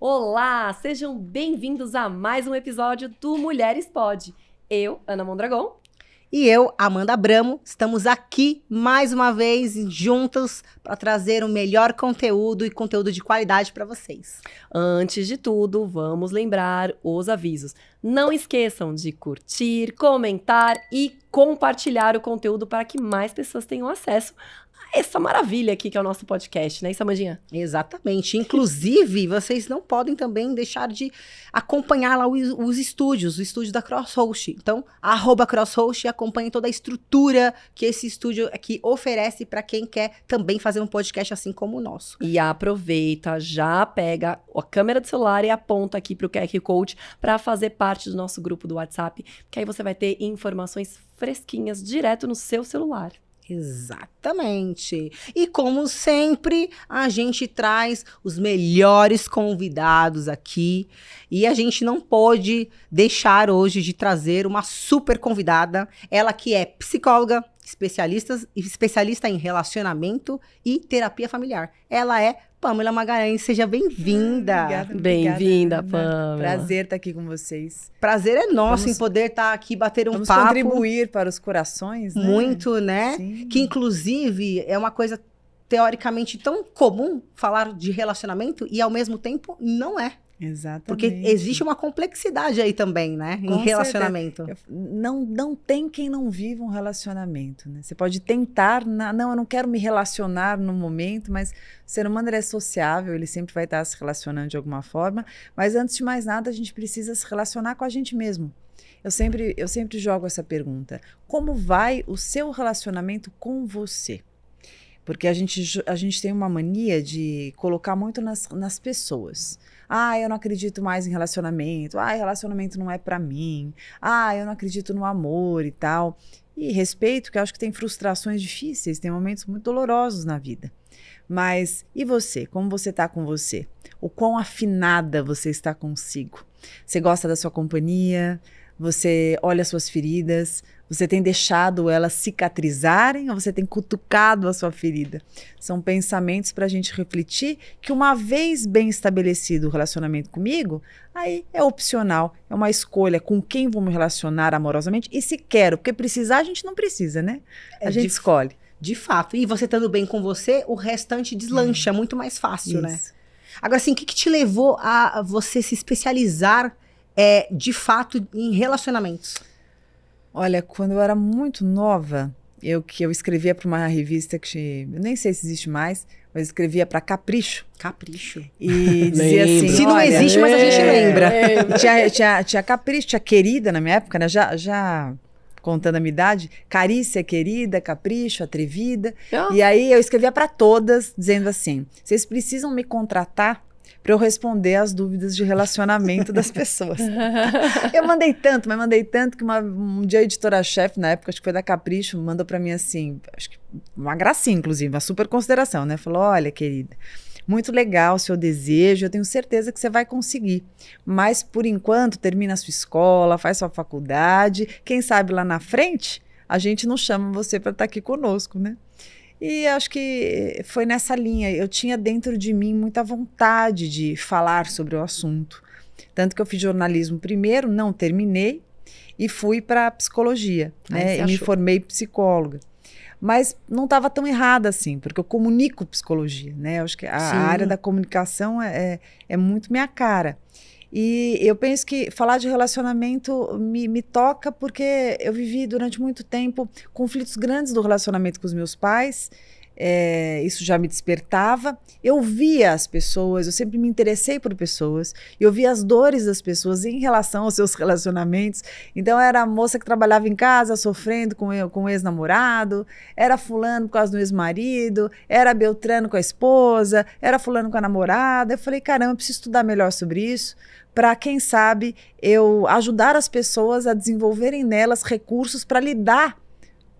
Olá, sejam bem-vindos a mais um episódio do Mulheres Pod. Eu, Ana Mondragon. E eu, Amanda Abramo, estamos aqui mais uma vez juntos para trazer o melhor conteúdo e conteúdo de qualidade para vocês. Antes de tudo, vamos lembrar os avisos. Não esqueçam de curtir, comentar e compartilhar o conteúdo para que mais pessoas tenham acesso a essa maravilha aqui que é o nosso podcast, né, Amandinha? Exatamente. Inclusive, vocês não podem também deixar de acompanhar lá os estúdios, o estúdio da CrossHost. Então, @CrossHost, e acompanhe toda a estrutura que esse estúdio aqui oferece para quem quer também fazer um podcast assim como o nosso. E aproveita, já pega a câmera do celular e aponta aqui para o QR Code para fazer parte do nosso grupo do WhatsApp, que aí você vai ter informações fresquinhas direto no seu celular. Exatamente. E como sempre, a gente traz os melhores convidados aqui. E a gente não pode deixar hoje de trazer uma super convidada. Ela que é psicóloga, especialista em relacionamento e terapia familiar. Ela é Pamela Magalhães, seja bem-vinda. Obrigada, Bem-vinda, Pamela. Prazer estar aqui com vocês. Prazer é nosso em poder estar aqui, bater um Vamos papo. contribuir para os corações, né? Muito, né? Sim. Que, inclusive, é uma coisa teoricamente tão comum falar de relacionamento e, ao mesmo tempo, não é. Exatamente. Porque existe uma complexidade aí também, né? Com em relacionamento. Não tem quem não viva um relacionamento, né? Você pode tentar, não, eu não quero me relacionar no momento, mas o ser humano ele é sociável, ele sempre vai estar se relacionando de alguma forma, mas antes de mais nada a gente precisa se relacionar com a gente mesmo. Eu sempre jogo essa pergunta: como vai o seu relacionamento com você? Porque a gente tem uma mania de colocar muito nas pessoas. Ah, eu não acredito mais em relacionamento. Ah, relacionamento não é pra mim. Ah, eu não acredito no amor e tal. E respeito, que eu acho que tem frustrações difíceis, tem momentos muito dolorosos na vida. Mas e você? Como você tá com você? O quão afinada você está consigo? Você gosta da sua companhia? Você olha as suas feridas? Você tem deixado elas cicatrizarem ou você tem cutucado a sua ferida? São pensamentos para a gente refletir que, uma vez bem estabelecido o relacionamento comigo, aí é opcional, é uma escolha com quem vou me relacionar amorosamente e se quero, porque precisar a gente não precisa, né? A gente escolhe. De fato. E você estando bem com você, o restante deslancha, é muito mais fácil, né? Agora, assim, o que te levou a você se especializar de fato em relacionamentos? Olha, quando eu era muito nova, eu escrevia para uma revista que eu nem sei se existe mais, mas escrevia para Capricho. Capricho. E dizia assim... Se não existe, mas a gente lembra. Tinha Capricho, tinha Querida na minha época, né? Já contando a minha idade, Carícia, Querida, Capricho, Atrevida. E aí eu escrevia para todas, dizendo assim: vocês precisam me contratar para eu responder às dúvidas de relacionamento das pessoas. Eu mandei tanto que um dia a editora-chefe, na época, acho que foi da Capricho, mandou para mim assim, acho que uma gracinha, inclusive, uma super consideração, né? Falou: olha, querida, muito legal o seu desejo, eu tenho certeza que você vai conseguir. Mas, por enquanto, termina a sua escola, faz sua faculdade, quem sabe lá na frente, a gente não chama você para estar aqui conosco, né? E acho que foi nessa linha. Eu tinha dentro de mim muita vontade de falar sobre o assunto. Tanto que eu fiz jornalismo primeiro, não terminei, e fui para psicologia, né? E me formei psicóloga. Mas não estava tão errada assim, porque eu comunico psicologia, né? Eu acho que a área da comunicação é muito minha cara. E eu penso que falar de relacionamento me toca porque eu vivi durante muito tempo conflitos grandes do relacionamento com os meus pais. Isso já me despertava. Eu via as pessoas, eu sempre me interessei por pessoas, eu via as dores das pessoas em relação aos seus relacionamentos. Então era a moça que trabalhava em casa sofrendo com o ex-namorado, era fulano por causa do ex-marido, era Beltrano com a esposa, era fulano com a namorada. Eu falei: caramba, eu preciso estudar melhor sobre isso, para, quem sabe, eu ajudar as pessoas a desenvolverem nelas recursos para lidar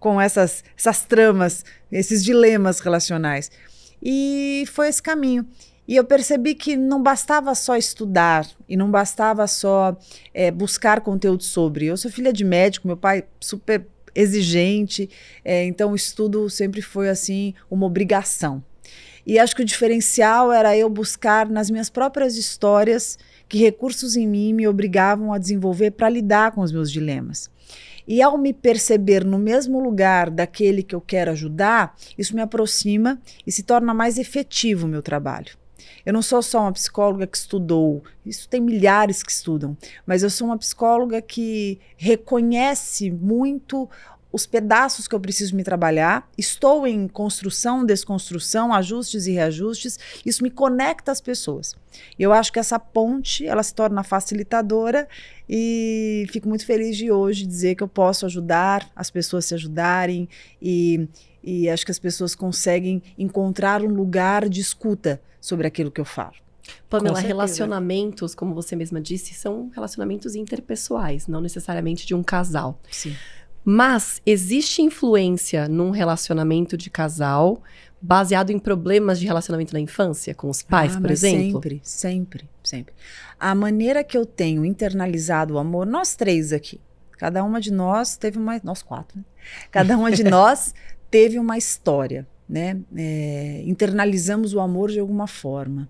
com essas tramas, esses dilemas relacionais. E foi esse caminho. E eu percebi que não bastava só estudar e não bastava só buscar conteúdo sobre. Eu sou filha de médico, meu pai super exigente, então o estudo sempre foi assim uma obrigação. E acho que o diferencial era eu buscar nas minhas próprias histórias que recursos em mim me obrigavam a desenvolver para lidar com os meus dilemas. E ao me perceber no mesmo lugar daquele que eu quero ajudar, isso me aproxima e se torna mais efetivo o meu trabalho. Eu não sou só uma psicóloga que estudou, isso tem milhares que estudam, mas eu sou uma psicóloga que reconhece muito os pedaços que eu preciso me trabalhar, estou em construção, desconstrução, ajustes e reajustes, isso me conecta às pessoas. Eu acho que essa ponte, ela se torna facilitadora e fico muito feliz de hoje dizer que eu posso ajudar as pessoas a se ajudarem e acho que as pessoas conseguem encontrar um lugar de escuta sobre aquilo que eu falo. Pamela, relacionamentos, como você mesma disse, são relacionamentos interpessoais, não necessariamente de um casal. Sim. Mas existe influência num relacionamento de casal baseado em problemas de relacionamento na infância, com os pais, por exemplo? Sempre. A maneira que eu tenho internalizado o amor, nós três aqui, cada uma de nós teve uma... Nós quatro, né? Cada uma de nós teve uma história, né? Internalizamos o amor de alguma forma.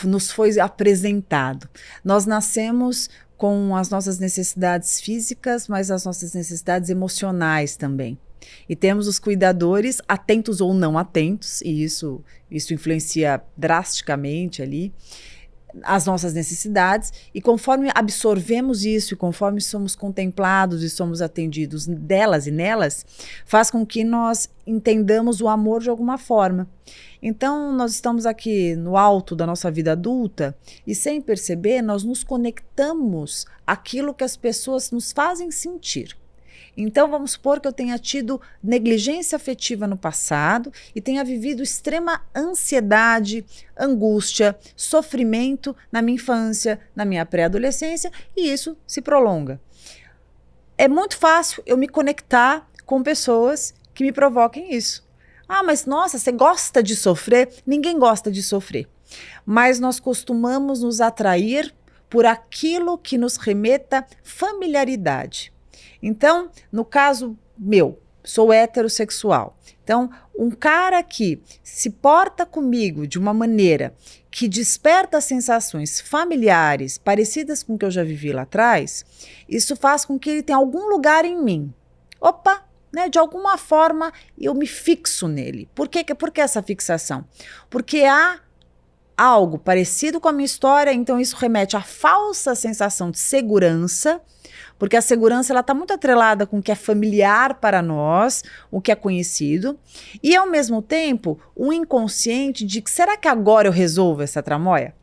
Nos foi apresentado. Nós nascemos com as nossas necessidades físicas, mas as nossas necessidades emocionais também. E temos os cuidadores, atentos ou não atentos, e isso influencia drasticamente ali as nossas necessidades, e conforme absorvemos isso, e conforme somos contemplados e somos atendidos delas e nelas, faz com que nós entendamos o amor de alguma forma. Então, nós estamos aqui no alto da nossa vida adulta e, sem perceber, nós nos conectamos àquilo que as pessoas nos fazem sentir. Então, vamos supor que eu tenha tido negligência afetiva no passado e tenha vivido extrema ansiedade, angústia, sofrimento na minha infância, na minha pré-adolescência, e isso se prolonga. É muito fácil eu me conectar com pessoas que me provoquem isso. Ah, mas nossa, você gosta de sofrer? Ninguém gosta de sofrer. Mas nós costumamos nos atrair por aquilo que nos remeta familiaridade. Então, no caso meu, sou heterossexual. Então, um cara que se porta comigo de uma maneira que desperta sensações familiares parecidas com o que eu já vivi lá atrás, isso faz com que ele tenha algum lugar em mim. Opa! Né, de alguma forma eu me fixo nele. Por que essa fixação? Porque há algo parecido com a minha história, então isso remete à falsa sensação de segurança, porque a segurança está muito atrelada com o que é familiar para nós, o que é conhecido, e ao mesmo tempo um inconsciente de que será que agora eu resolvo essa tramóia?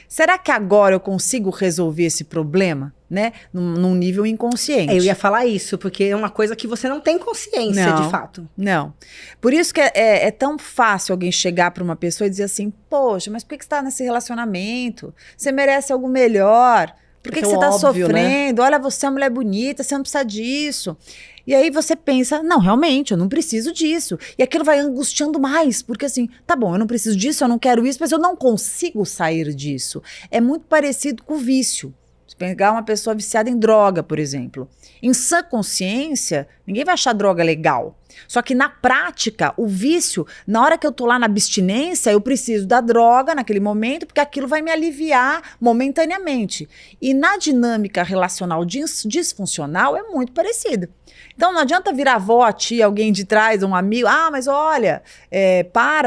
Será que agora eu consigo resolver esse problema, né? Num nível inconsciente. Eu ia falar isso, porque é uma coisa que você não tem consciência, de fato. Não. Por isso que é tão fácil alguém chegar para uma pessoa e dizer assim, poxa, mas por que você está nesse relacionamento? Você merece algo melhor. Por que você está sofrendo? Né? Olha, você é uma mulher bonita, você não precisa disso. E aí você pensa, não, realmente, eu não preciso disso. E aquilo vai angustiando mais, porque assim, tá bom, eu não preciso disso, eu não quero isso, mas eu não consigo sair disso. É muito parecido com o vício. Se pegar uma pessoa viciada em droga, por exemplo. Em sã consciência, ninguém vai achar droga legal. Só que na prática, o vício, na hora que eu tô lá na abstinência, eu preciso da droga naquele momento, porque aquilo vai me aliviar momentaneamente. E na dinâmica relacional disfuncional é muito parecido. Então não adianta virar avó, a tia, alguém de trás, um amigo, mas olha,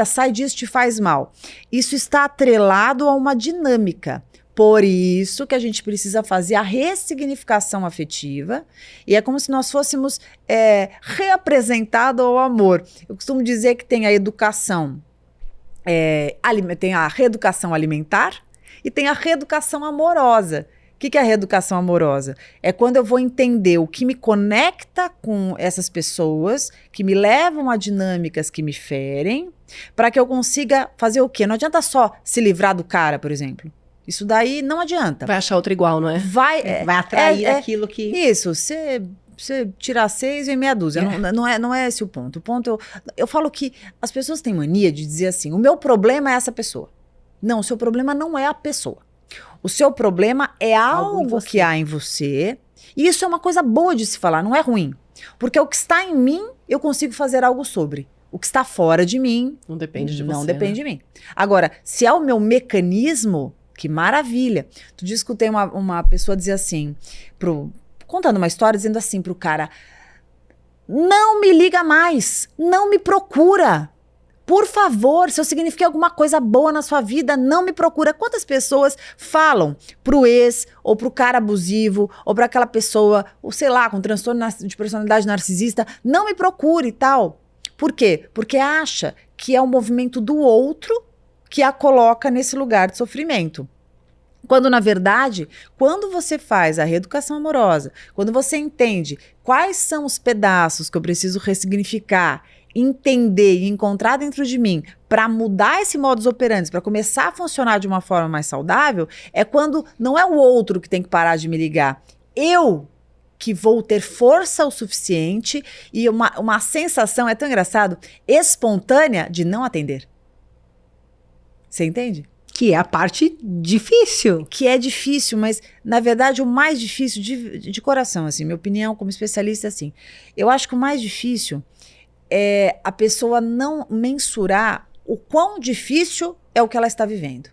sai disso, te faz mal. Isso está atrelado a uma dinâmica. Por isso que a gente precisa fazer a ressignificação afetiva, e é como se nós fôssemos reapresentados ao amor. Eu costumo dizer que tem a educação, tem a reeducação alimentar e tem a reeducação amorosa. O que é a reeducação amorosa? É quando eu vou entender o que me conecta com essas pessoas, que me levam a dinâmicas que me ferem, para que eu consiga fazer o quê? Não adianta só se livrar do cara, por exemplo. Isso daí não adianta. Vai achar outro igual, não é? Vai atrair aquilo que... Isso, você tirar 6 e meia dúzia. Não é esse o ponto. O ponto, eu falo que as pessoas têm mania de dizer assim, o meu problema é essa pessoa. Não, o seu problema não é a pessoa. O seu problema é algo que há em você. E isso é uma coisa boa de se falar, não é ruim. Porque o que está em mim, eu consigo fazer algo sobre. O que está fora de mim Não depende de você. não depende de mim. Agora, se é o meu mecanismo, que maravilha. Tu disse que escutei uma pessoa dizer assim, contando uma história, dizendo assim pro cara, não me liga mais, não me procura. Por favor, se eu signifiquei alguma coisa boa na sua vida, não me procura. Quantas pessoas falam pro ex, ou pro cara abusivo, ou pra aquela pessoa, ou sei lá, com transtorno de personalidade narcisista, não me procure e tal. Por quê? Porque acha que é o movimento do outro que a coloca nesse lugar de sofrimento. Quando, na verdade, quando você faz a reeducação amorosa, quando você entende quais são os pedaços que eu preciso ressignificar, entender e encontrar dentro de mim para mudar esse modus operandi, para começar a funcionar de uma forma mais saudável, é quando não é o outro que tem que parar de me ligar. Eu que vou ter força o suficiente e uma sensação, é tão engraçado, espontânea de não atender. Você entende? Que é a parte difícil. Que é difícil, mas, na verdade, o mais difícil, de coração, assim, minha opinião como especialista, assim, eu acho que o mais difícil é a pessoa não mensurar o quão difícil é o que ela está vivendo.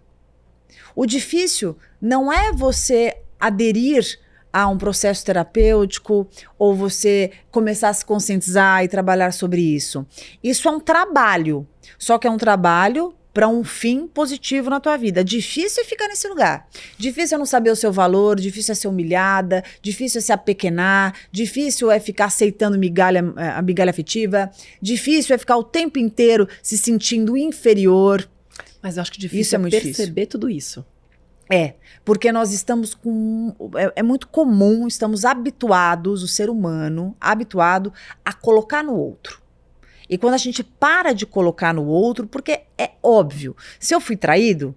O difícil não é você aderir a um processo terapêutico ou você começar a se conscientizar e trabalhar sobre isso. Isso é um trabalho, só que é um trabalho para um fim positivo na tua vida. Difícil é ficar nesse lugar. Difícil é não saber o seu valor, difícil é ser humilhada, difícil é se apequenar, difícil é ficar aceitando a migalha afetiva, difícil é ficar o tempo inteiro se sentindo inferior. Mas eu acho que difícil Isso é muito perceber difícil. tudo isso. É, porque nós estamos com... É muito comum, estamos habituados, o ser humano, habituado a colocar no outro. E quando a gente para de colocar no outro, porque é óbvio, se eu fui traído,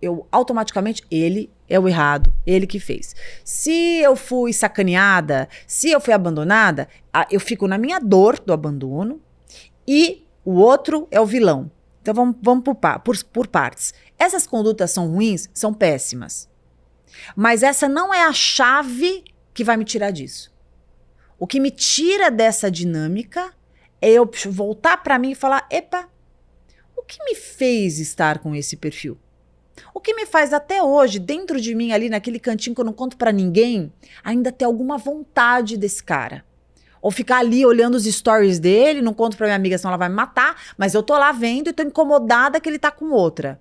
eu automaticamente, ele é o errado, ele que fez. Se eu fui sacaneada, se eu fui abandonada, eu fico na minha dor do abandono e o outro é o vilão. Então vamos por partes. Essas condutas são ruins, são péssimas. Mas essa não é a chave que vai me tirar disso. O que me tira dessa dinâmica é eu voltar para mim e falar, epa, o que me fez estar com esse perfil? O que me faz até hoje, dentro de mim, ali naquele cantinho que eu não conto para ninguém, ainda ter alguma vontade desse cara? Ou ficar ali olhando os stories dele, não conto pra minha amiga, senão ela vai me matar, mas eu tô lá vendo e tô incomodada que ele tá com outra.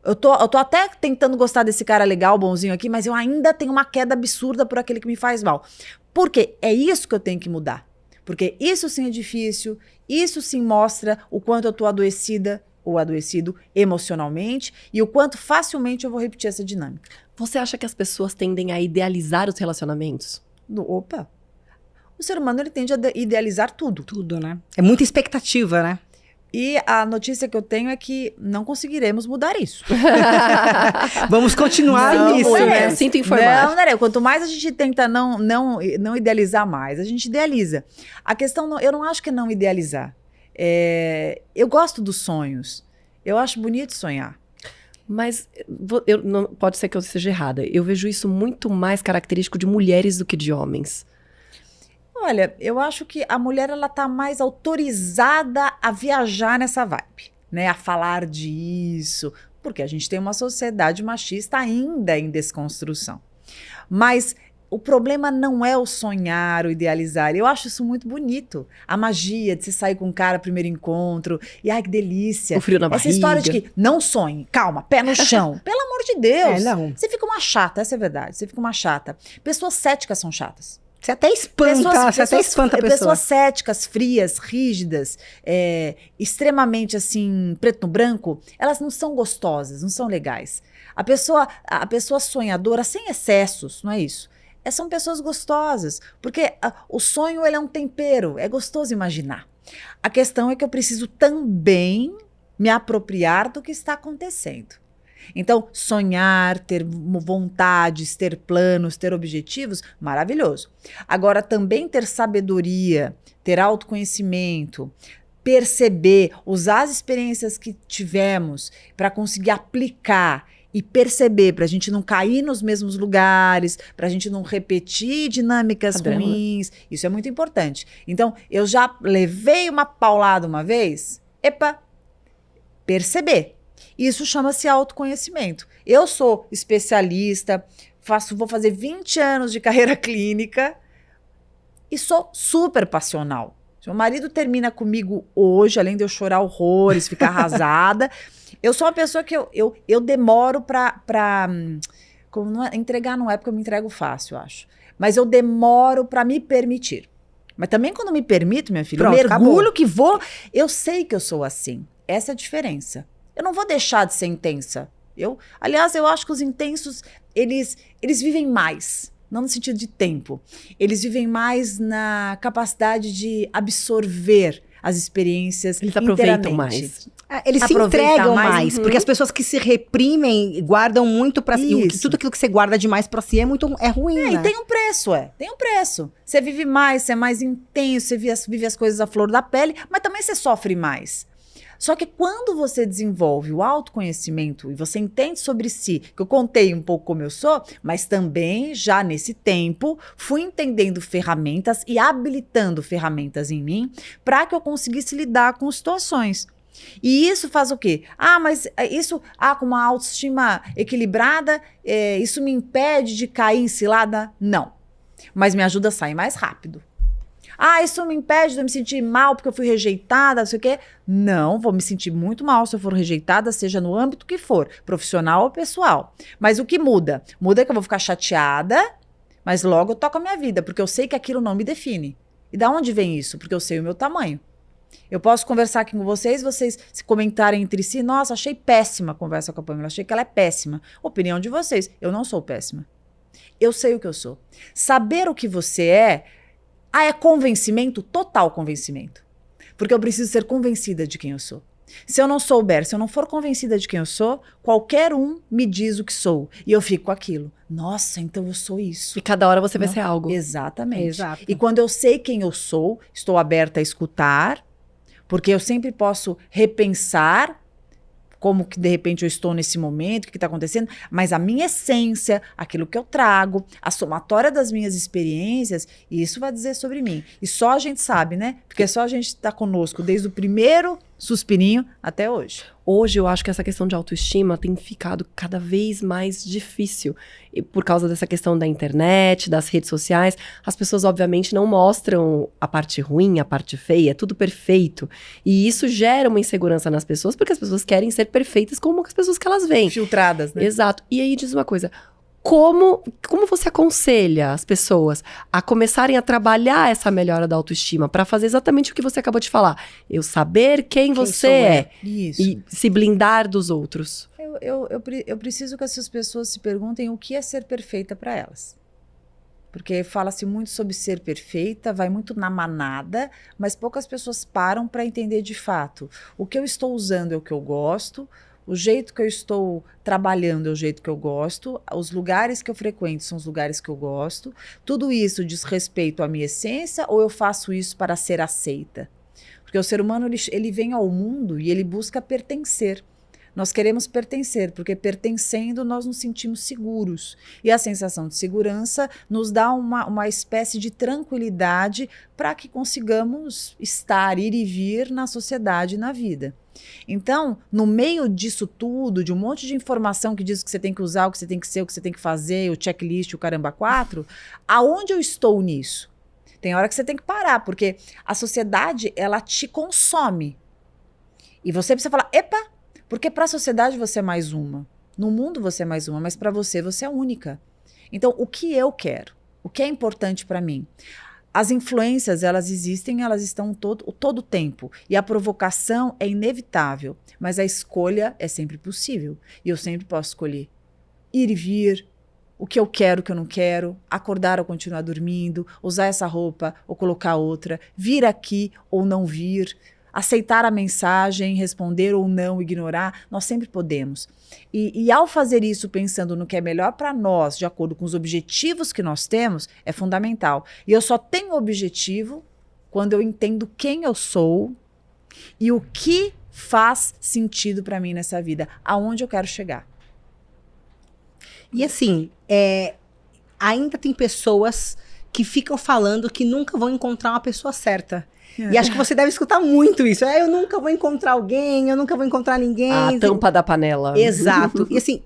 Eu tô até tentando gostar desse cara legal, bonzinho aqui, mas eu ainda tenho uma queda absurda por aquele que me faz mal. Por quê? É isso que eu tenho que mudar. Porque isso sim é difícil, isso sim mostra o quanto eu tô adoecida ou adoecido emocionalmente e o quanto facilmente eu vou repetir essa dinâmica. Você acha que as pessoas tendem a idealizar os relacionamentos? Opa! O ser humano ele tende a idealizar tudo. Tudo, né? É muita expectativa, né? E a notícia que eu tenho é que não conseguiremos mudar isso. Vamos continuar Não, nisso, é. né? Sinto informar. Não, Naré, quanto mais a gente tenta não idealizar mais, a gente idealiza. A questão, eu não acho que é não idealizar. Eu gosto dos sonhos. Eu acho bonito sonhar. Mas pode ser que eu seja errada. Eu vejo isso muito mais característico de mulheres do que de homens. Olha, eu acho que a mulher ela tá mais autorizada a viajar nessa vibe, né? A falar disso, porque a gente tem uma sociedade machista ainda em desconstrução. Mas o problema não é o sonhar, o idealizar. Eu acho isso muito bonito. A magia de se sair com um cara primeiro encontro. E ai, que delícia. O frio na barriga. Essa história de que não sonhe, calma, pé no chão. Pelo amor de Deus. Não. Você fica uma chata, essa é a verdade. Você fica uma chata. Pessoas céticas são chatas. Você até espanta, a pessoa. Pessoas céticas, frias, rígidas, extremamente assim, preto no branco, elas não são gostosas, não são legais. A pessoa sonhadora, sem excessos, não é isso? São pessoas gostosas, porque o sonho ele é um tempero, é gostoso imaginar. A questão é que eu preciso também me apropriar do que está acontecendo. Então, sonhar, ter vontades, ter planos, ter objetivos, maravilhoso. Agora, também ter sabedoria, ter autoconhecimento, perceber, usar as experiências que tivemos para conseguir aplicar e perceber, pra gente não cair nos mesmos lugares, pra gente não repetir dinâmicas ruins. Isso é muito importante. Então, eu já levei uma paulada uma vez, perceber. Isso chama-se autoconhecimento. Eu sou especialista, vou fazer 20 anos de carreira clínica e sou super passional. Se meu marido termina comigo hoje, além de eu chorar horrores, ficar arrasada, eu sou uma pessoa que eu demoro pra entregar não é porque eu me entrego fácil, eu acho. Mas eu demoro pra me permitir. Mas também quando me permito, minha filha, Pronto, eu mergulho acabou. que vou, eu sei que eu sou assim. Essa é a diferença. Eu não vou deixar de ser intensa. Aliás, eu acho que os intensos, eles vivem mais. Não no sentido de tempo. Eles vivem mais na capacidade de absorver as experiências. Eles aproveitam inteiramente. mais. Eles se Aproveitar entregam mais, mais, porque as pessoas que se reprimem guardam muito pra si. Isso. Tudo aquilo que você guarda demais pra si é ruim, né? E tem um preço, Tem um preço. Você vive mais, você é mais intenso, você vive as coisas à flor da pele, mas também você sofre mais. Só que quando você desenvolve o autoconhecimento e você entende sobre si, que eu contei um pouco como eu sou, mas também já nesse tempo fui entendendo ferramentas e habilitando ferramentas em mim para que eu conseguisse lidar com situações. E isso faz o quê? Mas isso, com uma autoestima equilibrada, isso me impede de cair em cilada? Não. Mas me ajuda a sair mais rápido. Isso me impede de eu me sentir mal porque eu fui rejeitada, não sei o quê. Não, vou me sentir muito mal se eu for rejeitada, seja no âmbito que for, profissional ou pessoal. Mas o que muda? Muda que eu vou ficar chateada, mas logo eu toco a minha vida, porque eu sei que aquilo não me define. E da onde vem isso? Porque eu sei o meu tamanho. Eu posso conversar aqui com vocês se comentarem entre si, nossa, achei péssima a conversa com a Pamela, achei que ela é péssima. Opinião de vocês, eu não sou péssima. Eu sei o que eu sou. Saber o que você é convencimento, total convencimento. Porque eu preciso ser convencida de quem eu sou. Se eu não souber, se eu não for convencida de quem eu sou, qualquer um me diz o que sou. E eu fico com aquilo. Nossa, então eu sou isso. E cada hora você vai ser algo. Exatamente. Exato. E quando eu sei quem eu sou, estou aberta a escutar, porque eu sempre posso repensar como que de repente eu estou nesse momento, o que está acontecendo, mas a minha essência, aquilo que eu trago, a somatória das minhas experiências, isso vai dizer sobre mim. E só a gente sabe, né? Porque só a gente está conosco desde o primeiro suspirinho até hoje. Hoje eu acho que essa questão de autoestima tem ficado cada vez mais difícil. E por causa dessa questão da internet, das redes sociais, as pessoas obviamente não mostram a parte ruim, a parte feia, é tudo perfeito. E isso gera uma insegurança nas pessoas, porque as pessoas querem ser perfeitas como as pessoas que elas veem. Filtradas, né? Exato. E aí diz uma coisa, como você aconselha as pessoas a começarem a trabalhar essa melhora da autoestima para fazer exatamente o que você acabou de falar? Eu saber quem você é. Isso. E se blindar dos outros. Eu preciso que essas pessoas se perguntem o que é ser perfeita para elas. Porque fala-se muito sobre ser perfeita, vai muito na manada, mas poucas pessoas param para entender de fato. O que eu estou usando é o que eu gosto, o jeito que eu estou trabalhando é o jeito que eu gosto, os lugares que eu frequento são os lugares que eu gosto. Tudo isso diz respeito à minha essência ou eu faço isso para ser aceita? Porque o ser humano ele vem ao mundo e ele busca pertencer. Nós queremos pertencer, porque pertencendo nós nos sentimos seguros. E a sensação de segurança nos dá uma espécie de tranquilidade para que consigamos estar, ir e vir na sociedade e na vida. Então, no meio disso tudo, de um monte de informação que diz o que você tem que usar, o que você tem que ser, o que você tem que fazer, o checklist, o caramba 4, aonde eu estou nisso? Tem hora que você tem que parar, porque a sociedade, ela te consome. E você precisa falar, epa! Porque para a sociedade você é mais uma. No mundo você é mais uma, mas para você é única. Então, o que eu quero? O que é importante para mim? As influências, elas existem, elas estão todo o tempo. E a provocação é inevitável. Mas a escolha é sempre possível. E eu sempre posso escolher ir e vir, o que eu quero, o que eu não quero, acordar ou continuar dormindo, usar essa roupa ou colocar outra, vir aqui ou não vir, aceitar a mensagem, responder ou não, ignorar, nós sempre podemos. E ao fazer isso pensando no que é melhor para nós, de acordo com os objetivos que nós temos, é fundamental. E eu só tenho objetivo quando eu entendo quem eu sou e o que faz sentido para mim nessa vida, aonde eu quero chegar. E assim, ainda tem pessoas que ficam falando que nunca vão encontrar uma pessoa certa. E acho que você deve escutar muito isso. Eu nunca vou encontrar alguém, eu nunca vou encontrar ninguém. A tampa da panela. Exato. E assim,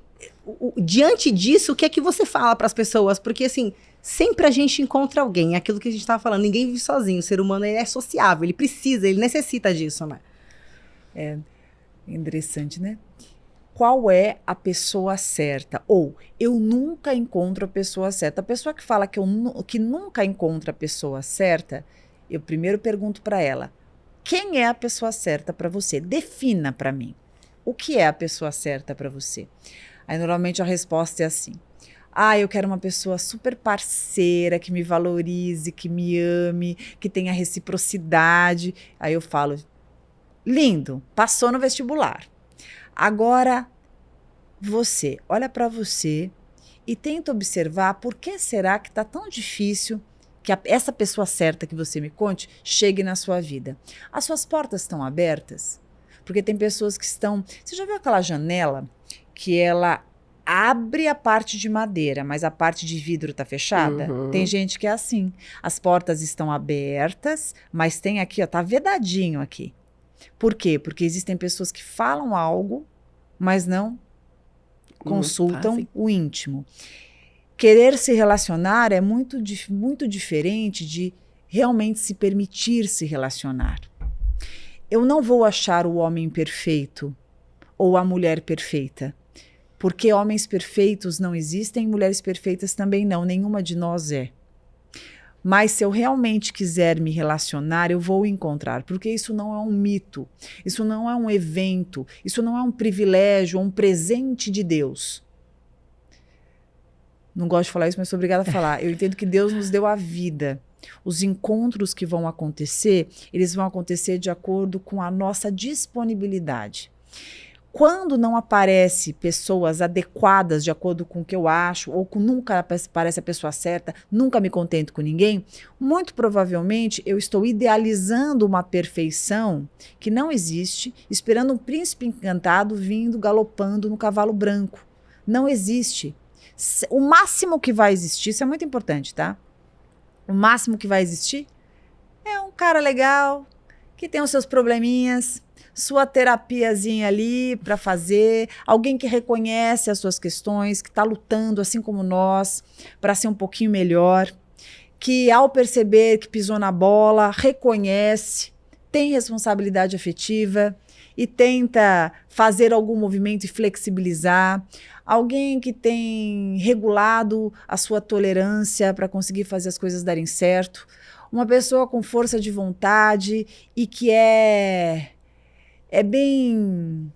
diante disso, o que é que você fala para as pessoas? Porque assim, sempre a gente encontra alguém. É aquilo que a gente estava falando, ninguém vive sozinho. O ser humano ele é sociável, ele precisa, ele necessita disso, né? É interessante, né? Qual é a pessoa certa? Ou eu nunca encontro a pessoa certa. A pessoa que fala que nunca encontra a pessoa certa, eu primeiro pergunto para ela: quem é a pessoa certa para você? Defina para mim. O que é a pessoa certa para você? Aí normalmente a resposta é assim: eu quero uma pessoa super parceira, que me valorize, que me ame, que tenha reciprocidade. Aí eu falo: lindo, passou no vestibular. Agora, você, olha para você e tenta observar por que será que está tão difícil que essa pessoa certa que você me conte chegue na sua vida. As suas portas estão abertas? Porque tem pessoas que estão... Você já viu aquela janela que ela abre a parte de madeira, mas a parte de vidro está fechada? Uhum. Tem gente que é assim. As portas estão abertas, mas tem aqui, ó, tá vedadinho aqui. Por quê? Porque existem pessoas que falam algo, mas não consultam o íntimo. Querer se relacionar é muito diferente de realmente se permitir se relacionar. Eu não vou achar o homem perfeito ou a mulher perfeita, porque homens perfeitos não existem, mulheres perfeitas também não, nenhuma de nós é. Mas se eu realmente quiser me relacionar, eu vou encontrar, porque isso não é um mito, isso não é um evento, isso não é um privilégio, um presente de Deus. Não gosto de falar isso, mas sou obrigada a falar. Eu entendo que Deus nos deu a vida. Os encontros que vão acontecer, eles vão acontecer de acordo com a nossa disponibilidade. Quando não aparece pessoas adequadas de acordo com o que eu acho, ou nunca aparece a pessoa certa, nunca me contento com ninguém, muito provavelmente eu estou idealizando uma perfeição que não existe, esperando um príncipe encantado vindo galopando no cavalo branco. Não existe. O máximo que vai existir, isso é muito importante, tá? O máximo que vai existir é um cara legal, que tem os seus probleminhas, sua terapiazinha ali para fazer, alguém que reconhece as suas questões, que está lutando assim como nós para ser um pouquinho melhor, que ao perceber que pisou na bola, reconhece, tem responsabilidade afetiva e tenta fazer algum movimento e flexibilizar, alguém que tem regulado a sua tolerância para conseguir fazer as coisas darem certo, uma pessoa com força de vontade e que é bem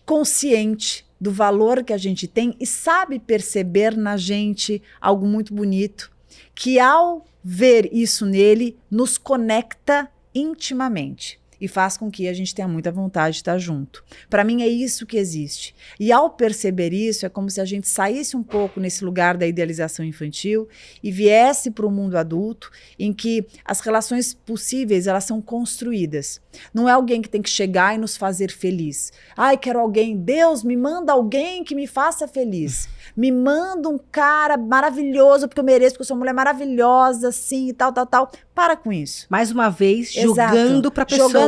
consciente do valor que a gente tem e sabe perceber na gente algo muito bonito, que ao ver isso nele, nos conecta intimamente e faz com que a gente tenha muita vontade de estar junto. Para mim é isso que existe. E ao perceber isso, é como se a gente saísse um pouco nesse lugar da idealização infantil e viesse para o mundo adulto, em que as relações possíveis, elas são construídas. Não é alguém que tem que chegar e nos fazer feliz. Ai, quero alguém. Deus, me manda alguém que me faça feliz. Me manda um cara maravilhoso, porque eu mereço, porque eu sou uma mulher maravilhosa, assim, e tal, tal, tal. Para com isso. Mais uma vez, Exato. jogando pra pessoa. Jogando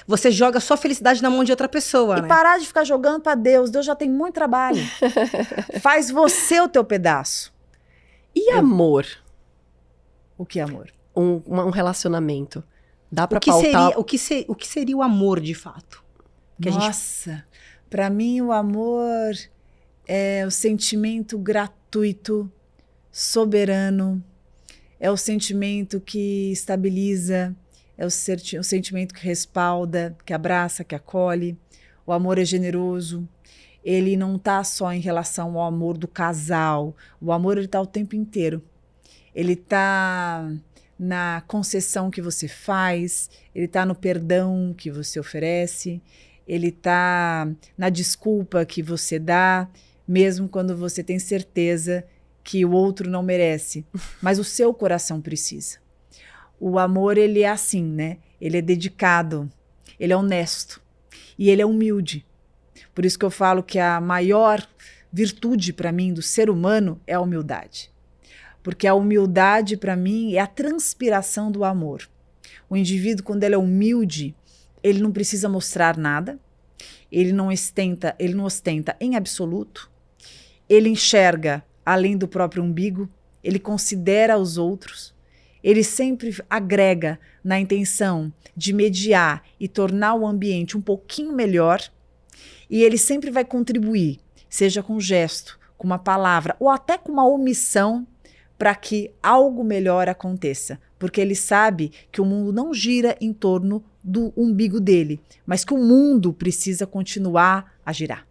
Você joga sua felicidade na mão de outra pessoa, e né? parar de ficar jogando pra Deus. Deus já tem muito trabalho. Faz você o teu pedaço. E amor? O que é amor? Um relacionamento. Dá pra pautar... O que seria o amor, de fato? Nossa, pra mim o amor é o sentimento gratuito, soberano, é o sentimento que estabiliza, é o sentimento que respalda, que abraça, que acolhe. O amor é generoso, ele não está só em relação ao amor do casal, o amor ele está o tempo inteiro. Ele está na concessão que você faz, ele está no perdão que você oferece, ele está na desculpa que você dá, mesmo quando você tem certeza que o outro não merece, mas o seu coração precisa. O amor, ele é assim, né? Ele é dedicado, ele é honesto e ele é humilde. Por isso que eu falo que a maior virtude para mim do ser humano é a humildade. Porque a humildade para mim é a transpiração do amor. O indivíduo, quando ele é humilde, ele não precisa mostrar nada, ele não ostenta em absoluto, ele enxerga além do próprio umbigo, ele considera os outros, ele sempre agrega na intenção de mediar e tornar o ambiente um pouquinho melhor, e ele sempre vai contribuir, seja com um gesto, com uma palavra ou até com uma omissão, para que algo melhor aconteça. Porque ele sabe que o mundo não gira em torno do umbigo dele, mas que o mundo precisa continuar a girar.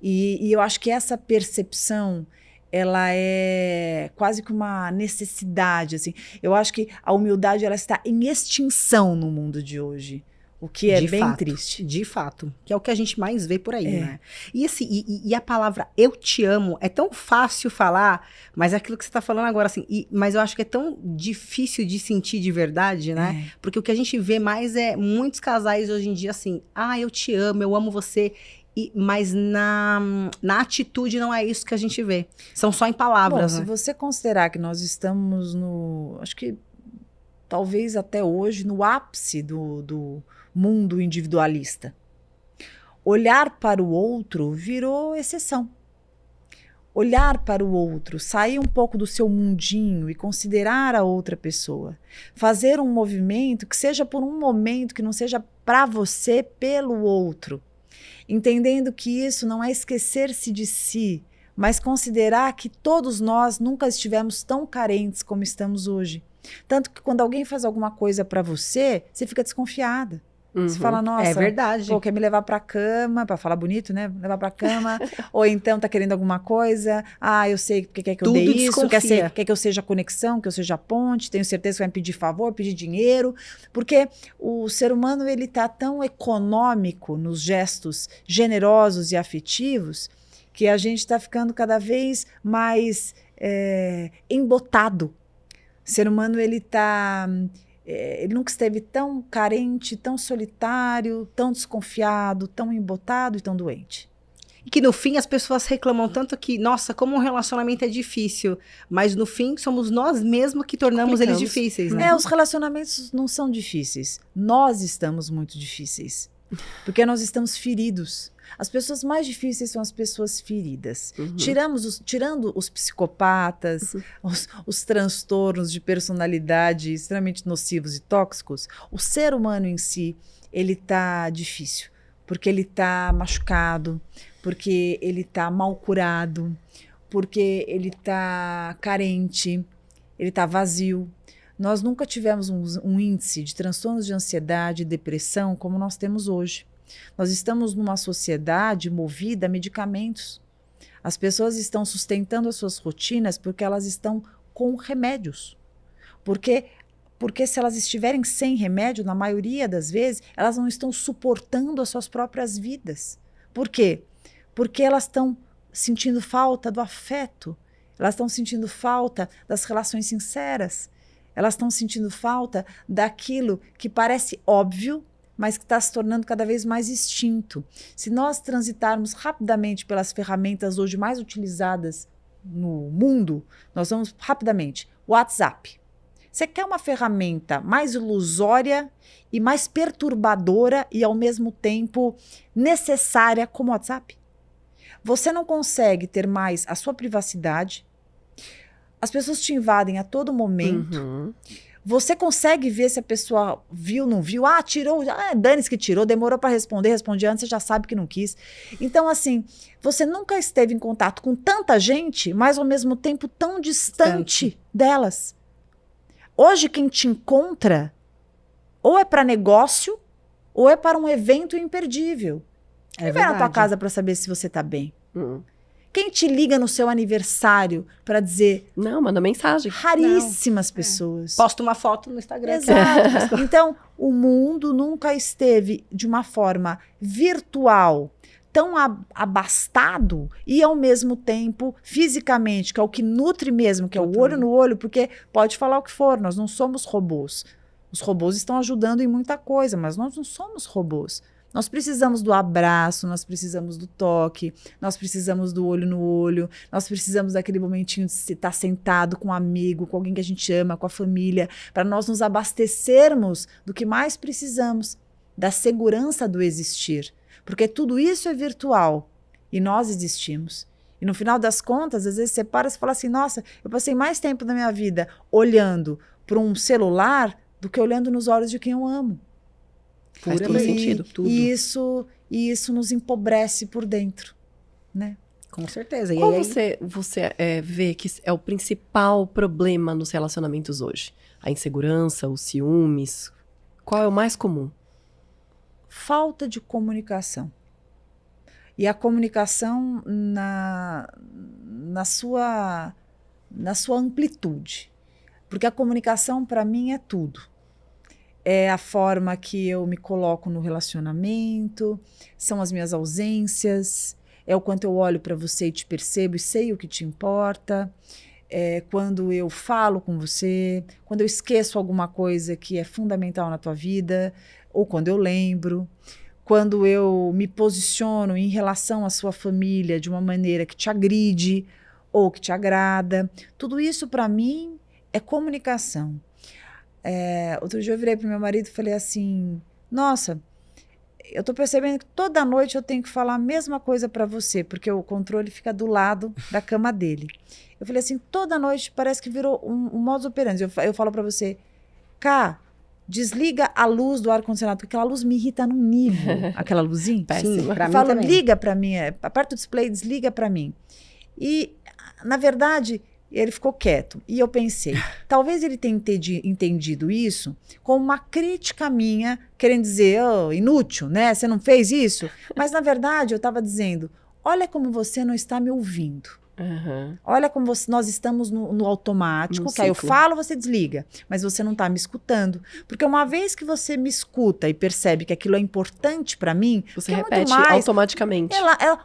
E eu acho que essa percepção, ela é quase que uma necessidade, assim. Eu acho que a humildade, ela está em extinção no mundo de hoje. O que é bem triste. De fato. Que é o que a gente mais vê por aí, né? E, assim, e a palavra eu te amo é tão fácil falar, mas é aquilo que você tá falando agora, assim. Mas eu acho que é tão difícil de sentir de verdade, né? Porque o que a gente vê mais é muitos casais hoje em dia, assim, eu te amo, eu amo você. Mas na atitude não é isso que a gente vê. São só em palavras. Bom, né? Se você considerar que nós estamos acho que talvez até hoje, no ápice do mundo individualista. Olhar para o outro virou exceção. Olhar para o outro, sair um pouco do seu mundinho e considerar a outra pessoa. Fazer um movimento que seja por um momento, que não seja para você, pelo outro. Entendendo que isso não é esquecer-se de si, mas considerar que todos nós nunca estivemos tão carentes como estamos hoje. Tanto que quando alguém faz alguma coisa para você, você fica desconfiada. Você fala, nossa, é verdade. Pô, quer me levar pra cama, pra falar bonito, né? Levar pra cama. Ou então tá querendo alguma coisa. Eu sei porque quer que eu Tudo dê isso. Quer que eu seja a conexão, que eu seja a ponte. Tenho certeza que vai me pedir favor, pedir dinheiro. Porque o ser humano, ele tá tão econômico nos gestos generosos e afetivos que a gente tá ficando cada vez mais embotado. O ser humano, ele nunca esteve tão carente, tão solitário, tão desconfiado, tão embotado e tão doente. E que no fim as pessoas reclamam tanto que, nossa, como um relacionamento é difícil. Mas no fim somos nós mesmos que tornamos eles difíceis, né? Os relacionamentos não são difíceis. Nós estamos muito difíceis. Porque nós estamos feridos. As pessoas mais difíceis são as pessoas feridas. Tirando os psicopatas, os transtornos de personalidade extremamente nocivos e tóxicos, o ser humano em si, ele tá difícil. Porque ele tá machucado, porque ele tá mal curado, porque ele tá carente, ele tá vazio. Nós nunca tivemos um índice de transtornos de ansiedade e depressão como nós temos hoje. Nós estamos numa sociedade movida a medicamentos. As pessoas estão sustentando as suas rotinas porque elas estão com remédios. Porque se elas estiverem sem remédio, na maioria das vezes, elas não estão suportando as suas próprias vidas. Por quê? Porque elas estão sentindo falta do afeto, elas estão sentindo falta das relações sinceras, elas estão sentindo falta daquilo que parece óbvio, mas que está se tornando cada vez mais extinto. Se nós transitarmos rapidamente pelas ferramentas hoje mais utilizadas no mundo, nós vamos rapidamente. WhatsApp. Você quer uma ferramenta mais ilusória e mais perturbadora e, ao mesmo tempo, necessária como o WhatsApp? Você não consegue ter mais a sua privacidade. As pessoas te invadem a todo momento. Você consegue ver se a pessoa viu, não viu. Tirou. Dane-se que tirou. Demorou para responder. Respondi antes, você já sabe que não quis. Então, assim, você nunca esteve em contato com tanta gente, mas, ao mesmo tempo, tão distante delas. Hoje, quem te encontra ou é para negócio ou é para um evento imperdível. Quem vai na tua casa para saber se você tá bem? Quem te liga no seu aniversário para dizer... Não, manda mensagem. Raríssimas pessoas. Posta uma foto no Instagram. Exato. Então, o mundo nunca esteve de uma forma virtual, tão abastado e, ao mesmo tempo, fisicamente, que é o que nutre mesmo, que é o olho no olho, porque pode falar o que for, nós não somos robôs. Os robôs estão ajudando em muita coisa, mas nós não somos robôs. Nós precisamos do abraço, nós precisamos do toque, nós precisamos do olho no olho, nós precisamos daquele momentinho de estar sentado com um amigo, com alguém que a gente ama, com a família, para nós nos abastecermos do que mais precisamos, da segurança do existir. Porque tudo isso é virtual e nós existimos. E no final das contas, às vezes você para e fala assim, nossa, eu passei mais tempo da minha vida olhando para um celular do que olhando nos olhos de quem eu amo. Faz todo sentido. Tudo. E isso nos empobrece por dentro, né? Com certeza. E Qual aí, você vê que é o principal problema nos relacionamentos hoje? A insegurança, os ciúmes? Qual é o mais comum? Falta de comunicação. E a comunicação na sua amplitude. Porque a comunicação, para mim, é tudo. É a forma que eu me coloco no relacionamento, são as minhas ausências, é o quanto eu olho para você e te percebo e sei o que te importa, é quando eu falo com você, quando eu esqueço alguma coisa que é fundamental na tua vida, ou quando eu lembro, quando eu me posiciono em relação à sua família de uma maneira que te agride ou que te agrada. Tudo isso, para mim, é comunicação. Outro dia eu virei para o meu marido e falei assim, nossa, eu estou percebendo que toda noite eu tenho que falar a mesma coisa para você, porque o controle fica do lado da cama dele. Eu falei assim, toda noite parece que virou um modus operandi. Eu falo para você, Cá, desliga a luz do ar-condicionado, porque aquela luz me irrita num nível, aquela luzinha. Péssima. Pra Eu mim falo, também. liga para mim, aperta o display, desliga para mim. E, na verdade, ele ficou quieto. E eu pensei, talvez ele tenha entendido isso como uma crítica minha, querendo dizer, oh, inútil, né? Você não fez isso? Mas, na verdade, eu estava dizendo, olha como você não está me ouvindo. Uhum. Olha como nós estamos no automático, No que aí eu ciclo. falo, você desliga. Mas você não está me escutando. Porque uma vez que você me escuta e percebe que aquilo é importante para mim, Você que é muito repete mais, automaticamente.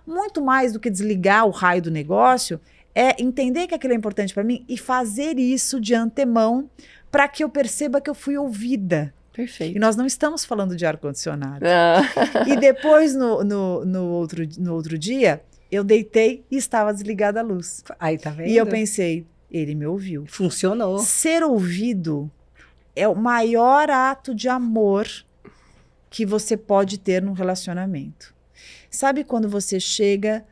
muito mais do que desligar o raio do negócio, é entender que aquilo é importante para mim e fazer isso de antemão para que eu perceba que eu fui ouvida. Perfeito. E nós não estamos falando de ar-condicionado. Ah. E depois, no outro dia, eu deitei e estava desligada a luz. aí tá vendo? E eu pensei, ele me ouviu. Funcionou. Ser ouvido é o maior ato de amor que você pode ter num relacionamento. Sabe quando você chega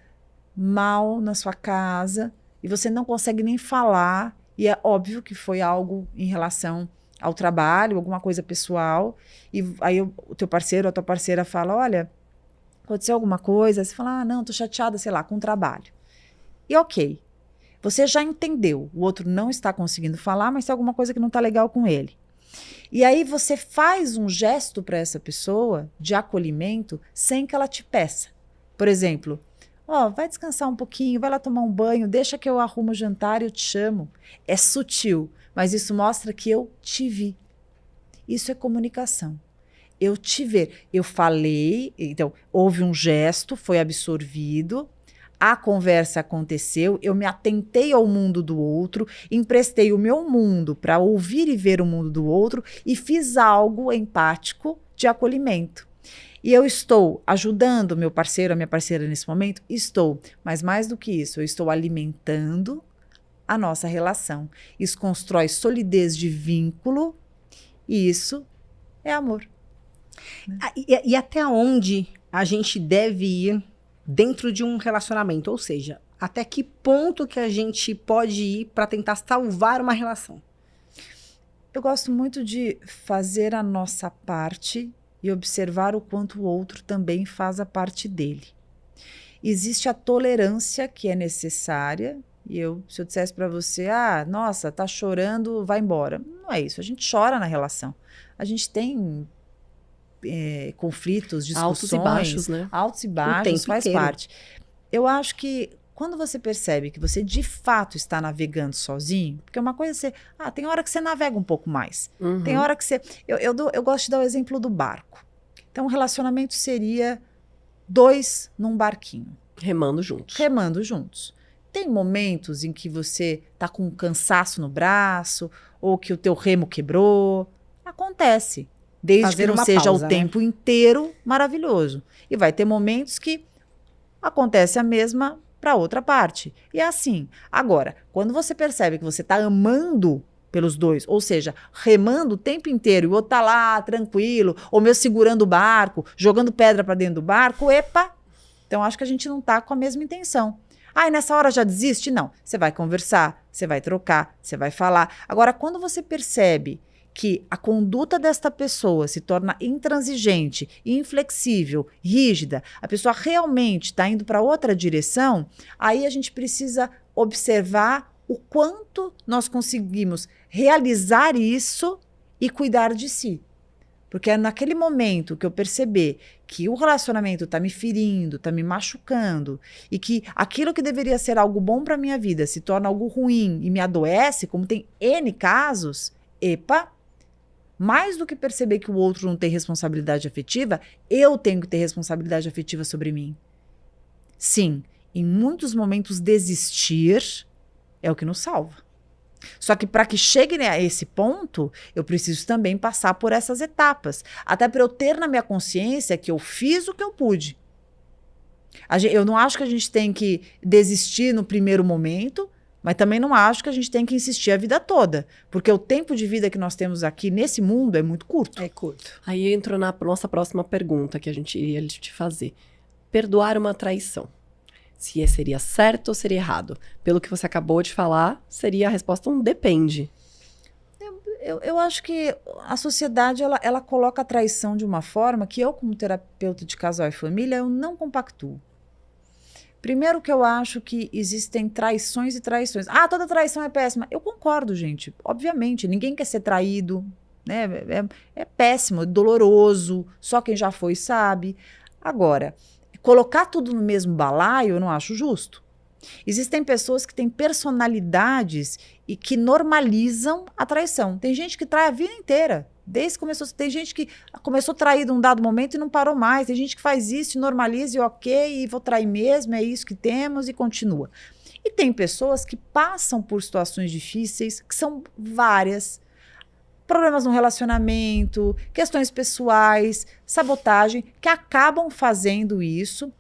mal na sua casa e você não consegue nem falar, e é óbvio que foi algo em relação ao trabalho, alguma coisa pessoal, e aí o teu parceiro ou a tua parceira fala, olha, aconteceu alguma coisa, você fala, não, tô chateada, sei lá, com o trabalho. E ok, você já entendeu, o outro não está conseguindo falar, mas tem alguma coisa que não está legal com ele. E aí você faz um gesto para essa pessoa de acolhimento sem que ela te peça. Por exemplo, vai descansar um pouquinho, vai lá tomar um banho, deixa que eu arrumo o jantar e eu te chamo. É sutil, mas isso mostra que eu te vi. Isso é comunicação. Eu te ver. Eu falei, então, houve um gesto, foi absorvido, a conversa aconteceu, eu me atentei ao mundo do outro, emprestei o meu mundo para ouvir e ver o mundo do outro e fiz algo empático de acolhimento. E eu estou ajudando meu parceiro, a minha parceira nesse momento? Estou. Mas mais do que isso, eu estou alimentando a nossa relação. Isso constrói solidez de vínculo e isso é amor. E até onde a gente deve ir dentro de um relacionamento? Ou seja, até que ponto que a gente pode ir para tentar salvar uma relação? Eu gosto muito de fazer a nossa parte e observar o quanto o outro também faz a parte dele. Existe a tolerância que é necessária. E se eu dissesse para você, nossa, tá chorando, vai embora. Não é isso, a gente chora na relação. A gente tem conflitos, discussões. Altos e baixos, né? Altos e O baixos, tempo faz inteiro. parte. Eu acho que quando você percebe que você de fato está navegando sozinho, porque uma coisa é você, tem hora que você navega um pouco mais. Uhum. Tem hora que você... Eu gosto de dar o exemplo do barco. Então, um relacionamento seria 2 num barquinho. Remando juntos. Remando juntos. Tem momentos em que você tá com um cansaço no braço, ou que o teu remo quebrou. Acontece. Desde Fazer que não uma seja pausa, o né? tempo inteiro maravilhoso. E vai ter momentos que acontece a mesma para outra parte. E é assim. Agora, quando você percebe que você está amando pelos dois, ou seja, remando o tempo inteiro e o outro tá lá tranquilo, ou mesmo segurando o barco, jogando pedra para dentro do barco, epa! Então acho que a gente não tá com a mesma intenção. Ah, e nessa hora já desiste? Não. Você vai conversar, você vai trocar, você vai falar. Agora, quando você percebe que a conduta desta pessoa se torna intransigente, inflexível, rígida, a pessoa realmente está indo para outra direção, aí a gente precisa observar o quanto nós conseguimos realizar isso e cuidar de si. Porque é naquele momento que eu perceber que o relacionamento está me ferindo, está me machucando, e que aquilo que deveria ser algo bom para minha vida se torna algo ruim e me adoece, como tem N casos, epa, mais do que perceber que o outro não tem responsabilidade afetiva, eu tenho que ter responsabilidade afetiva sobre mim. Sim, em muitos momentos desistir é o que nos salva. Só que para que chegue a esse ponto, eu preciso também passar por essas etapas. Até para eu ter na minha consciência que eu fiz o que eu pude. Eu não acho que a gente tem que desistir no primeiro momento, mas também não acho que a gente tem que insistir a vida toda. Porque o tempo de vida que nós temos aqui nesse mundo é muito curto. É curto. Aí entrou na nossa próxima pergunta que a gente iria te fazer. Perdoar uma traição. Se seria certo ou seria errado? Pelo que você acabou de falar, seria a resposta um depende. Eu acho que a sociedade, ela coloca a traição de uma forma que eu, como terapeuta de casal e família, eu não compactuo. Primeiro que eu acho que existem traições e traições. Ah, toda traição é péssima. Eu concordo, gente. Obviamente, ninguém quer ser traído, né? É péssimo, é doloroso. Só quem já foi sabe. Agora, colocar tudo no mesmo balaio, eu não acho justo. Existem pessoas que têm personalidades e que normalizam a traição. Tem gente que trai a vida inteira. Desde que começou, tem gente que começou a trair num dado momento e não parou mais. Tem gente que faz isso e normaliza e ok, e vou trair mesmo, é isso que temos e continua. E tem pessoas que passam por situações difíceis, que são várias. Problemas no relacionamento, questões pessoais, sabotagem, que acabam fazendo isso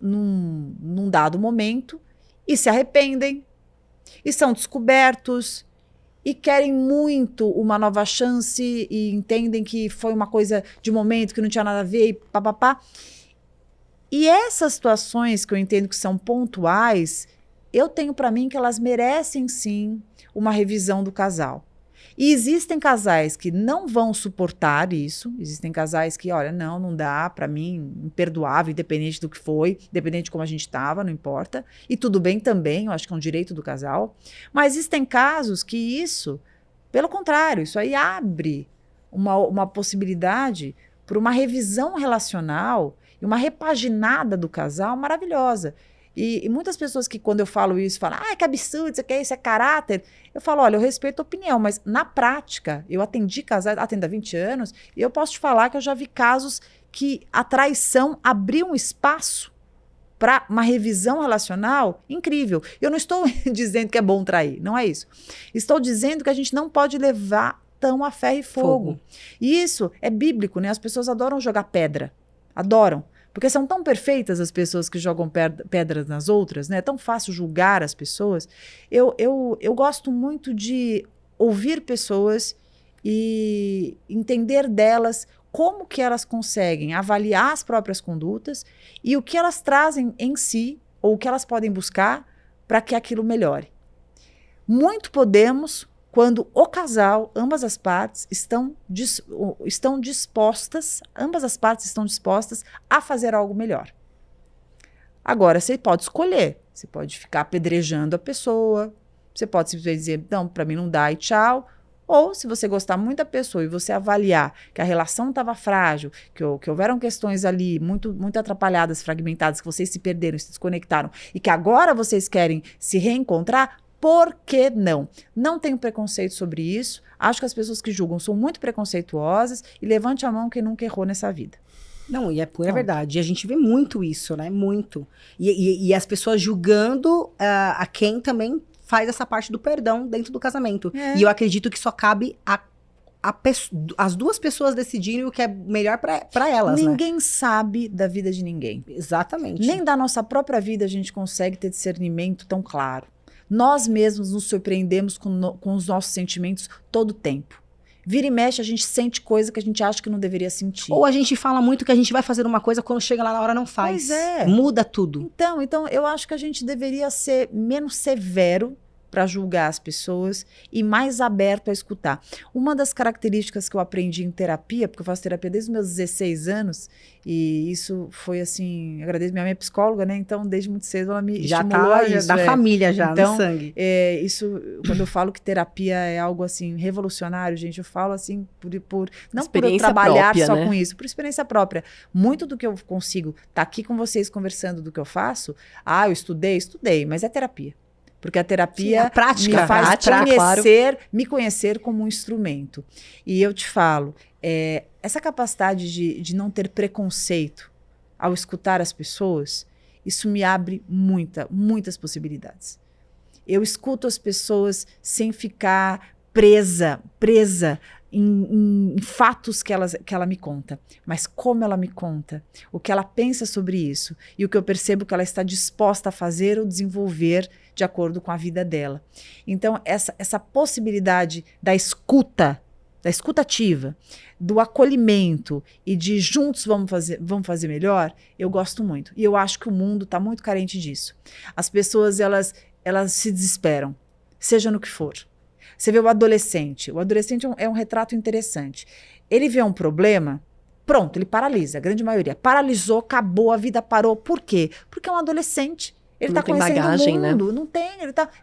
num dado momento e se arrependem, e são descobertos, e querem muito uma nova chance, e entendem que foi uma coisa de momento, que não tinha nada a ver, e papapá. E essas situações que eu entendo que são pontuais, eu tenho para mim que elas merecem sim uma revisão do casal. E existem casais que não vão suportar isso, existem casais que, olha, não dá, para mim, imperdoável, independente do que foi, independente de como a gente estava, não importa. E tudo bem também, eu acho que é um direito do casal. Mas existem casos que isso, pelo contrário, isso aí abre uma possibilidade para uma revisão relacional e uma repaginada do casal maravilhosa. E muitas pessoas que, quando eu falo isso, falam, que absurdo, isso é caráter. Eu falo, olha, eu respeito a opinião, mas na prática, eu atendi casais, atendo há 20 anos, e eu posso te falar que eu já vi casos que a traição abriu um espaço para uma revisão relacional incrível. Eu não estou dizendo que é bom trair, não é isso. Estou dizendo que a gente não pode levar tão a ferro e fogo. E isso é bíblico, né? As pessoas adoram jogar pedra, adoram. Porque são tão perfeitas as pessoas que jogam pedras nas outras, né? É tão fácil julgar as pessoas. Eu gosto muito de ouvir pessoas e entender delas como que elas conseguem avaliar as próprias condutas e o que elas trazem em si, ou o que elas podem buscar para que aquilo melhore. Muito podemos quando o casal, ambas as partes estão dispostas a fazer algo melhor. Agora, você pode escolher, você pode ficar apedrejando a pessoa, você pode simplesmente dizer, não, para mim não dá e tchau. Ou, se você gostar muito da pessoa e você avaliar que a relação estava frágil, que houveram questões ali muito, muito atrapalhadas, fragmentadas, que vocês se perderam, se desconectaram, e que agora vocês querem se reencontrar, por que não? Não tenho preconceito sobre isso. Acho que as pessoas que julgam são muito preconceituosas. E levante a mão quem nunca errou nessa vida. Não, e é pura verdade. E a gente vê muito isso, né? Muito. E as pessoas julgando a quem também faz essa parte do perdão dentro do casamento. E eu acredito que só cabe as duas pessoas decidirem o que é melhor para elas, Ninguém sabe da vida de ninguém. Exatamente. Nem da nossa própria vida a gente consegue ter discernimento tão claro. Nós mesmos nos surpreendemos com os nossos sentimentos todo o tempo. Vira e mexe, a gente sente coisa que a gente acha que não deveria sentir. Ou a gente fala muito que a gente vai fazer uma coisa, quando chega lá na hora não faz. Pois é. Muda tudo. Então, eu acho que a gente deveria ser menos severo para julgar as pessoas e mais aberto a escutar. Uma das características que eu aprendi em terapia, porque eu faço terapia desde os meus 16 anos, e isso foi assim, agradeço, minha mãe é psicóloga, né? Então, desde muito cedo ela me estimulou a isso. Da família já, então, no sangue. Isso, quando eu falo que terapia é algo assim, revolucionário, gente, eu falo assim, não por eu Experiência trabalhar própria, só né? com isso, por experiência própria. Muito do que eu consigo estar aqui com vocês conversando do que eu faço, eu estudei, mas é terapia. Porque a terapia a prática, me faz prática, me conhecer como um instrumento. E eu te falo, essa capacidade de não ter preconceito ao escutar as pessoas, isso me abre muitas possibilidades. Eu escuto as pessoas sem ficar presa em fatos que ela me conta, mas como ela me conta, o que ela pensa sobre isso e o que eu percebo que ela está disposta a fazer ou desenvolver de acordo com a vida dela. Então, essa possibilidade da escuta ativa, do acolhimento e de juntos vamos fazer melhor, eu gosto muito. E eu acho que o mundo está muito carente disso. As pessoas, elas se desesperam, seja no que for. Você vê o adolescente é um retrato interessante. Ele vê um problema, pronto, ele paralisa, a grande maioria. Paralisou, acabou, a vida parou. Por quê? Porque é um adolescente. Ele está conhecendo bagagem, o mundo, né? Não tem,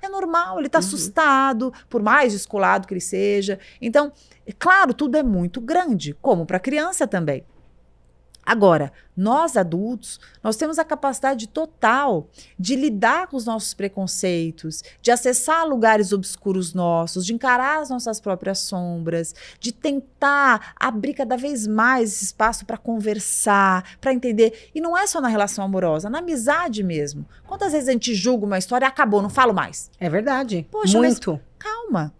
é normal, ele está assustado, por mais descolado que ele seja. Então, claro, tudo é muito grande, como para a criança também. Agora, nós adultos, nós temos a capacidade total de lidar com os nossos preconceitos, de acessar lugares obscuros nossos, de encarar as nossas próprias sombras, de tentar abrir cada vez mais esse espaço para conversar, para entender. E não é só na relação amorosa, na amizade mesmo. Quantas vezes a gente julga uma história e acabou, não falo mais? É verdade. Poxa, muito. Calma.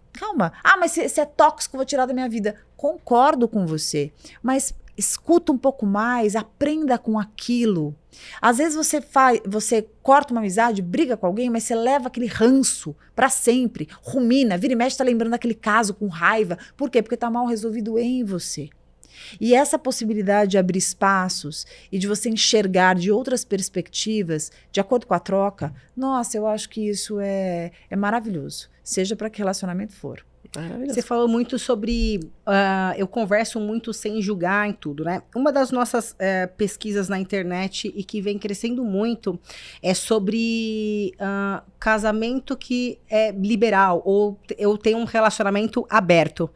Mas se é tóxico, vou tirar da minha vida. Concordo com você, mas escuta um pouco mais, aprenda com aquilo. Às vezes você corta uma amizade, briga com alguém, mas você leva aquele ranço para sempre, rumina, vira e mexe, tá lembrando daquele caso com raiva. Por quê? Porque tá mal resolvido em você. E essa possibilidade de abrir espaços e de você enxergar de outras perspectivas, de acordo com a troca, nossa, eu acho que isso é maravilhoso, seja para que relacionamento for. Você falou muito sobre, eu converso muito sem julgar em tudo, né? Uma das nossas pesquisas na internet e que vem crescendo muito é sobre casamento que é liberal ou eu tenho um relacionamento aberto.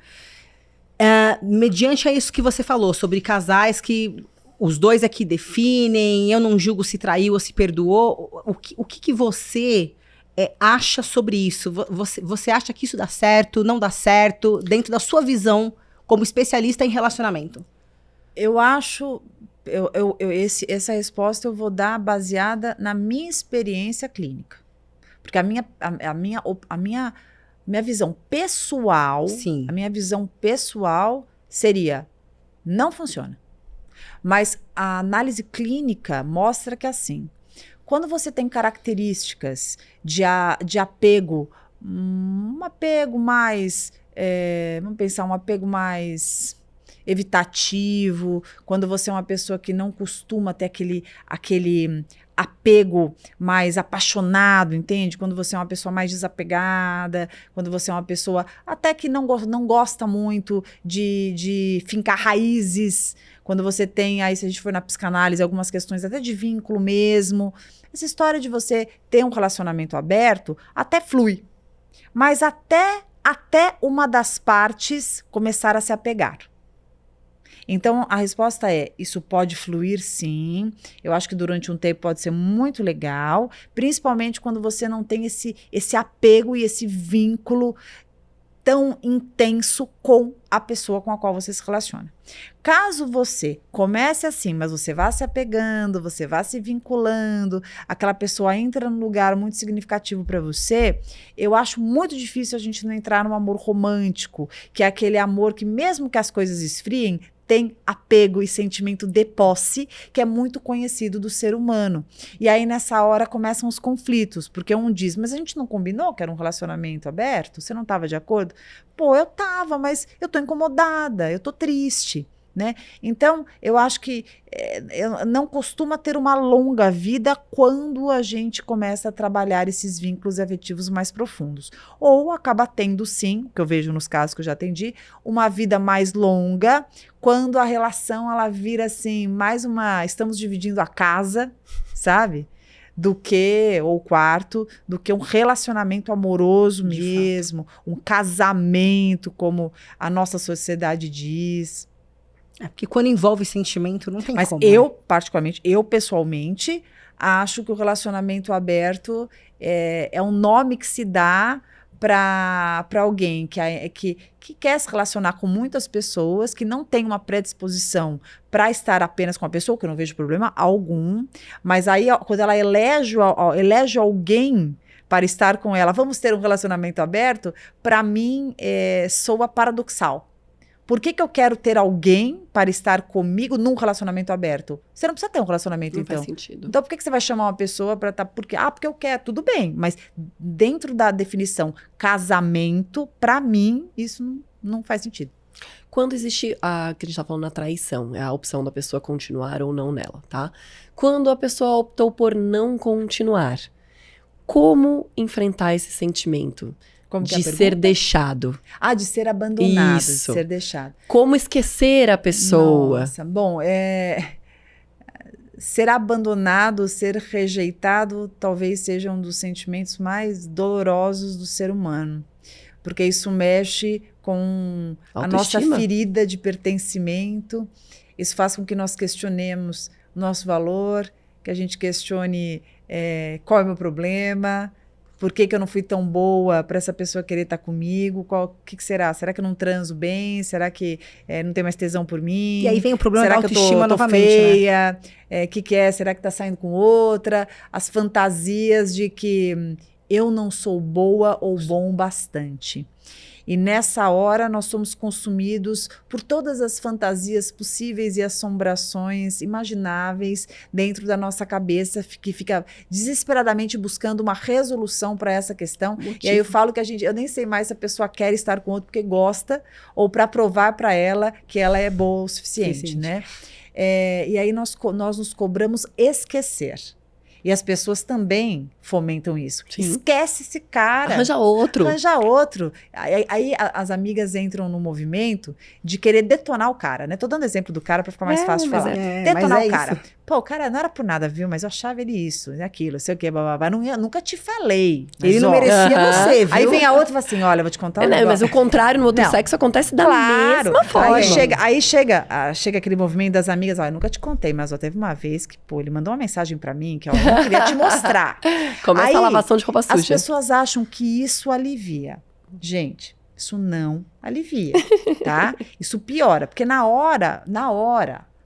Mediante a isso que você falou, sobre casais que os dois aqui definem, eu não julgo se traiu ou se perdoou, o que você acha sobre isso? Você acha que isso dá certo, não dá certo, dentro da sua visão como especialista em relacionamento? Eu acho, essa resposta eu vou dar baseada na minha experiência clínica. Porque a minha visão pessoal, Sim. A minha visão pessoal seria, não funciona. Mas a análise clínica mostra que assim, quando você tem características de apego, um apego mais, vamos pensar, um apego mais evitativo, quando você é uma pessoa que não costuma ter aquele apego mais apaixonado, entende? Quando você é uma pessoa mais desapegada, quando você é uma pessoa até que não gosta muito de fincar raízes, quando você tem, aí se a gente for na psicanálise, algumas questões até de vínculo mesmo, essa história de você ter um relacionamento aberto até flui, mas até uma das partes começar a se apegar. Então, a resposta é, isso pode fluir sim, eu acho que durante um tempo pode ser muito legal, principalmente quando você não tem esse apego e esse vínculo tão intenso com a pessoa com a qual você se relaciona. Caso você comece assim, mas você vá se apegando, você vá se vinculando, aquela pessoa entra num lugar muito significativo para você, eu acho muito difícil a gente não entrar num amor romântico, que é aquele amor que mesmo que as coisas esfriem, tem apego e sentimento de posse, que é muito conhecido do ser humano. E aí, nessa hora, começam os conflitos, porque um diz, mas a gente não combinou que era um relacionamento aberto? Você não estava de acordo? Pô, eu estava, mas eu estou incomodada, eu estou triste. Né? Então, eu acho que não costuma ter uma longa vida quando a gente começa a trabalhar esses vínculos afetivos mais profundos. Ou acaba tendo, sim, que eu vejo nos casos que eu já atendi, uma vida mais longa, quando a relação ela vira assim, mais uma... Estamos dividindo a casa, sabe? Do que, ou o quarto, do que um relacionamento amoroso mesmo, um casamento, como a nossa sociedade diz. É porque quando envolve sentimento, não tem Mas como. eu, particularmente, eu pessoalmente, acho que o relacionamento aberto é um nome que se dá para alguém que quer se relacionar com muitas pessoas, que não tem uma predisposição para estar apenas com a pessoa, que eu não vejo problema algum, mas aí quando ela elege alguém para estar com ela, vamos ter um relacionamento aberto, para mim soa paradoxal. Por que eu quero ter alguém para estar comigo num relacionamento aberto? Você não precisa ter um relacionamento, Não então. faz sentido. Então, por que você vai chamar uma pessoa para estar... Porque eu quero, tudo bem. Mas dentro da definição casamento, para mim, isso não faz sentido. Quando existe a que a gente tá falando na traição, é a opção da pessoa continuar ou não nela, tá? Quando a pessoa optou por não continuar, como enfrentar esse sentimento? Como que é a De ser pergunta? deixado. De ser abandonado, Isso. de ser deixado. Como esquecer a pessoa? Nossa, bom, ser abandonado, ser rejeitado, talvez seja um dos sentimentos mais dolorosos do ser humano. Porque isso mexe com a nossa Autoestima? ferida de pertencimento. Isso faz com que nós questionemos o nosso valor, que a gente questione qual é o meu problema, por que eu não fui tão boa para essa pessoa querer estar comigo, o que será? Será que eu não transo bem? Será que não tem mais tesão por mim? E aí vem o problema Será da que autoestima eu tô novamente, feia? Que é? Será que tá saindo com outra? As fantasias de que eu não sou boa ou bom bastante. E nessa hora nós somos consumidos por todas as fantasias possíveis e assombrações imagináveis dentro da nossa cabeça, que fica desesperadamente buscando uma resolução para essa questão. E aí eu falo que eu nem sei mais se a pessoa quer estar com outro porque gosta ou para provar para ela que ela é boa o suficiente, né? E aí nós nos cobramos esquecer. E as pessoas também fomentam isso. Sim. Esquece esse cara. Arranja outro. Arranja outro. Aí as amigas entram no movimento de querer detonar o cara, né? Tô dando exemplo do cara para ficar mais fácil de falar. Detonar o cara. Isso. Pô, o cara não era por nada, viu? Mas eu achava ele isso, aquilo, sei o quê, bababá. Nunca te falei. Ele não merecia você, viu? Aí vem a outra e fala assim, olha, eu vou te contar um negócio. Mas o contrário no outro sexo acontece da mesma forma. Aí chega aquele movimento das amigas, eu nunca te contei, mas teve uma vez que, ele mandou uma mensagem pra mim que eu não queria te mostrar. Começa aí, a lavação de roupa suja. As pessoas acham que isso alivia. Gente, isso não alivia, tá? Isso piora, porque na hora,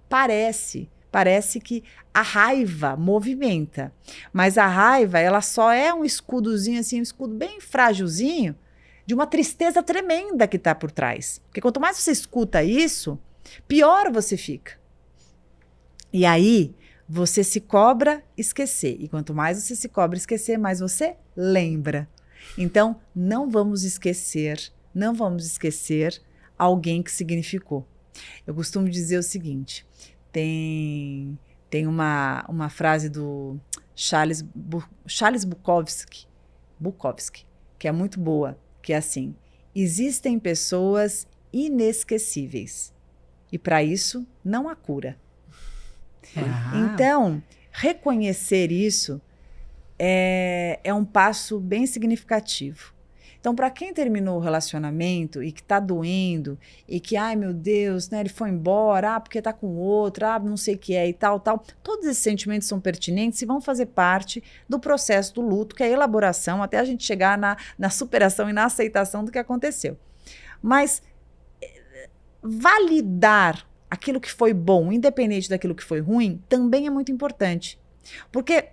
parece que a raiva movimenta. Mas a raiva, ela só é um escudozinho, assim, um escudo bem frágilzinho, de uma tristeza tremenda que está por trás. Porque quanto mais você escuta isso, pior você fica. E aí, você se cobra esquecer. E quanto mais você se cobra esquecer, mais você lembra. Então, não vamos esquecer alguém que significou. Eu costumo dizer o seguinte, tem uma frase do Charles Bukowski, que é muito boa, que é assim: existem pessoas inesquecíveis e para isso não há cura. Então, reconhecer isso é um passo bem significativo. Então, para quem terminou o relacionamento e que tá doendo, e que, ai meu Deus, né, ele foi embora, porque tá com outro, não sei o que é e tal, todos esses sentimentos são pertinentes e vão fazer parte do processo do luto, que é a elaboração, até a gente chegar na superação e na aceitação do que aconteceu. Mas validar aquilo que foi bom, independente daquilo que foi ruim, também é muito importante. Porque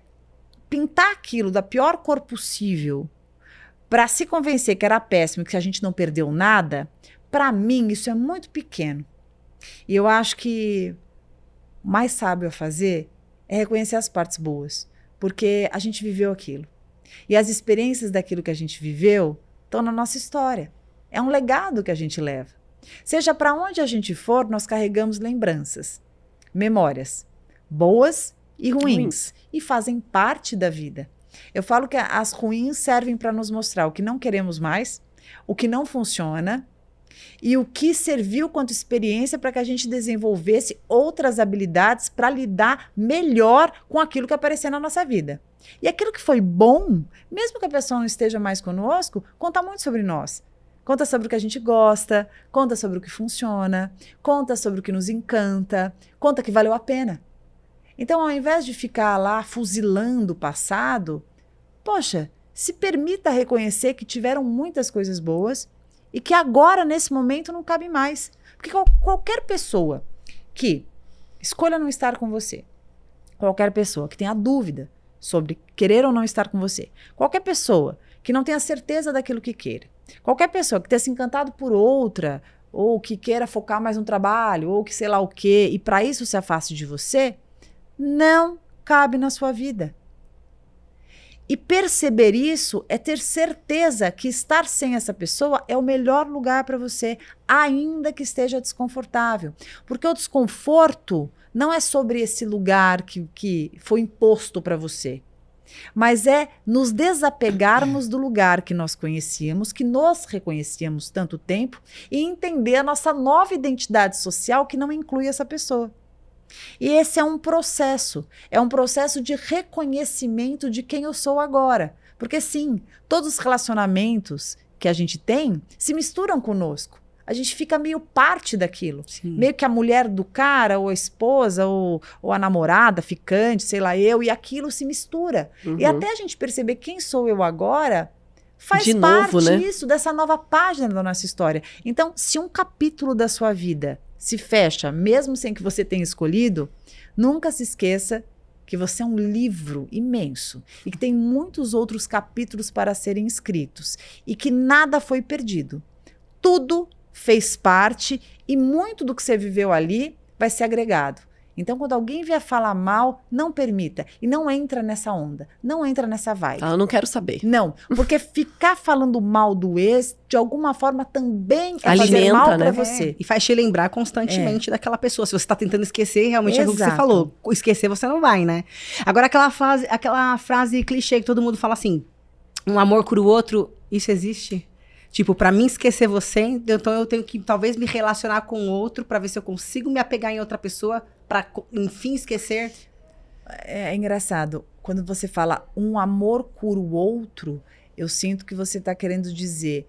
pintar aquilo da pior cor possível para se convencer que era péssimo, que a gente não perdeu nada, para mim isso é muito pequeno. E eu acho que o mais sábio a fazer é reconhecer as partes boas, porque a gente viveu aquilo. E as experiências daquilo que a gente viveu estão na nossa história. É um legado que a gente leva. Seja para onde a gente for, nós carregamos lembranças, memórias, boas e ruins, e fazem parte da vida. Eu falo que as ruins servem para nos mostrar o que não queremos mais, o que não funciona e o que serviu quanto experiência para que a gente desenvolvesse outras habilidades para lidar melhor com aquilo que aparecer na nossa vida. E aquilo que foi bom, mesmo que a pessoa não esteja mais conosco, conta muito sobre nós. Conta sobre o que a gente gosta, conta sobre o que funciona, conta sobre o que nos encanta, conta que valeu a pena. Então, ao invés de ficar lá fuzilando o passado, poxa, se permita reconhecer que tiveram muitas coisas boas e que agora, nesse momento, não cabe mais. Porque qualquer pessoa que escolha não estar com você, qualquer pessoa que tenha dúvida sobre querer ou não estar com você, qualquer pessoa que não tenha certeza daquilo que queira, qualquer pessoa que tenha se encantado por outra, ou que queira focar mais no trabalho, ou que sei lá o quê, e para isso se afaste de você, não cabe na sua vida. E perceber isso é ter certeza que estar sem essa pessoa é o melhor lugar para você, ainda que esteja desconfortável. Porque o desconforto não é sobre esse lugar que foi imposto para você, mas é nos desapegarmos do lugar que nós conhecíamos, que nós reconhecíamos tanto tempo, e entender a nossa nova identidade social que não inclui essa pessoa. E esse é um processo de reconhecimento de quem eu sou agora. Porque sim, todos os relacionamentos que a gente tem se misturam conosco. A gente fica meio parte daquilo. Sim. Meio que a mulher do cara, ou a esposa, ou a namorada, ficante, sei lá, e aquilo se mistura. Uhum. E até a gente perceber quem sou eu agora, faz de parte novo, né? Disso, dessa nova página da nossa história. Então, se um capítulo da sua vida se fecha, mesmo sem que você tenha escolhido, nunca se esqueça que você é um livro imenso e que tem muitos outros capítulos para serem escritos e que nada foi perdido. Tudo fez parte e muito do que você viveu ali vai ser agregado. Então, quando alguém vier falar mal, não permita. E não entra nessa onda. Não entra nessa vibe. Eu não quero saber. Não, porque ficar falando mal do ex, de alguma forma, também é alimenta, fazer mal né? pra você. E faz te lembrar constantemente daquela pessoa. Se você tá tentando esquecer, realmente é o que você falou. Esquecer você não vai, né? Agora, aquela frase clichê que todo mundo fala assim, um amor cura o outro, isso existe? Tipo, pra mim esquecer você, então eu tenho que talvez me relacionar com outro pra ver se eu consigo me apegar em outra pessoa pra, enfim, esquecer. É engraçado. Quando você fala um amor cura o outro, eu sinto que você tá querendo dizer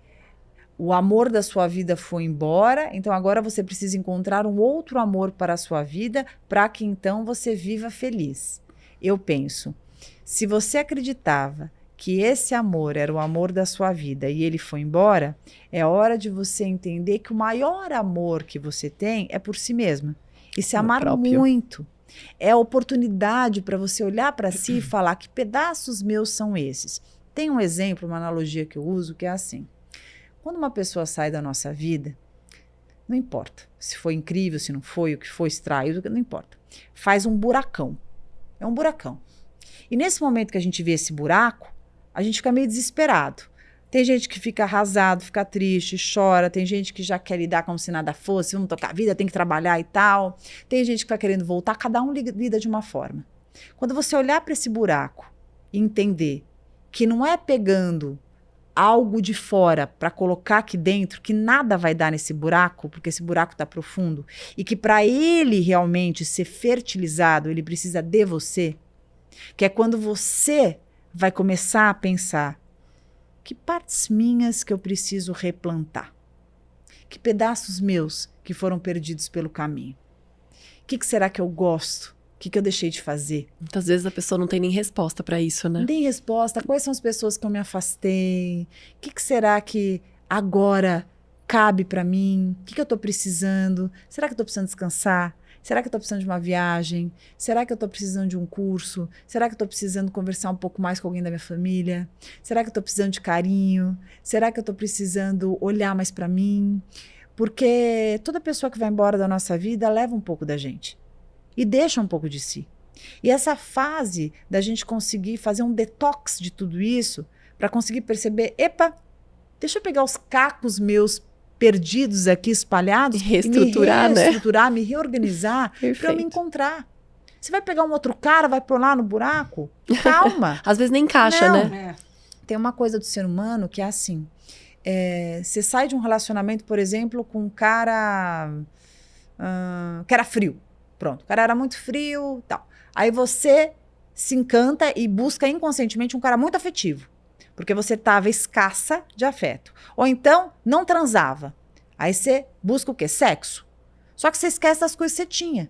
o amor da sua vida foi embora, então agora você precisa encontrar um outro amor para a sua vida para que então você viva feliz. Eu penso, se você acreditava que esse amor era o amor da sua vida e ele foi embora, é hora de você entender que o maior amor que você tem é por si mesma. E se amar muito. É a oportunidade para você olhar para si e falar que pedaços meus são esses. Tem um exemplo, uma analogia que eu uso, que é assim. Quando uma pessoa sai da nossa vida, não importa se foi incrível, se não foi, o que foi, se traiu, não importa. Faz um buracão. É um buracão. E nesse momento que a gente vê esse buraco, a gente fica meio desesperado. Tem gente que fica arrasado, fica triste, chora. Tem gente que já quer lidar como se nada fosse, vamos tocar a vida, tem que trabalhar e tal. Tem gente que está querendo voltar, cada um lida de uma forma. Quando você olhar para esse buraco e entender que não é pegando algo de fora para colocar aqui dentro, que nada vai dar nesse buraco, porque esse buraco está profundo, e que para ele realmente ser fertilizado, ele precisa de você, que é quando você vai começar a pensar Que partes minhas que eu preciso replantar? Que pedaços meus que foram perdidos pelo caminho? O que será que eu gosto? O que eu deixei de fazer? Muitas vezes a pessoa não tem nem resposta pra isso, né? Não tem resposta. Quais são as pessoas que eu me afastei? O que será que agora cabe pra mim? O que eu tô precisando? Será que eu tô precisando descansar? Será que eu tô precisando de uma viagem? Será que eu tô precisando de um curso? Será que eu tô precisando conversar um pouco mais com alguém da minha família? Será que eu tô precisando de carinho? Será que eu tô precisando olhar mais pra mim? Porque toda pessoa que vai embora da nossa vida leva um pouco da gente. E deixa um pouco de si. E essa fase da gente conseguir fazer um detox de tudo isso, para conseguir perceber, epa, deixa eu pegar os cacos meus perdidos aqui, espalhados, reestruturar, e me reestruturar, me reorganizar, para eu me encontrar. Você vai pegar um outro cara, vai pôr lá no buraco? Calma. Às vezes nem encaixa, Não. né? Tem uma coisa do ser humano que é assim, você sai de um relacionamento, por exemplo, com um cara que era frio. Pronto, o cara era muito frio, tal. Aí você se encanta e busca inconscientemente um cara muito afetivo, porque você estava escassa de afeto. Ou então, não transava. Aí você busca o quê? Sexo. Só que você esquece das coisas que você tinha,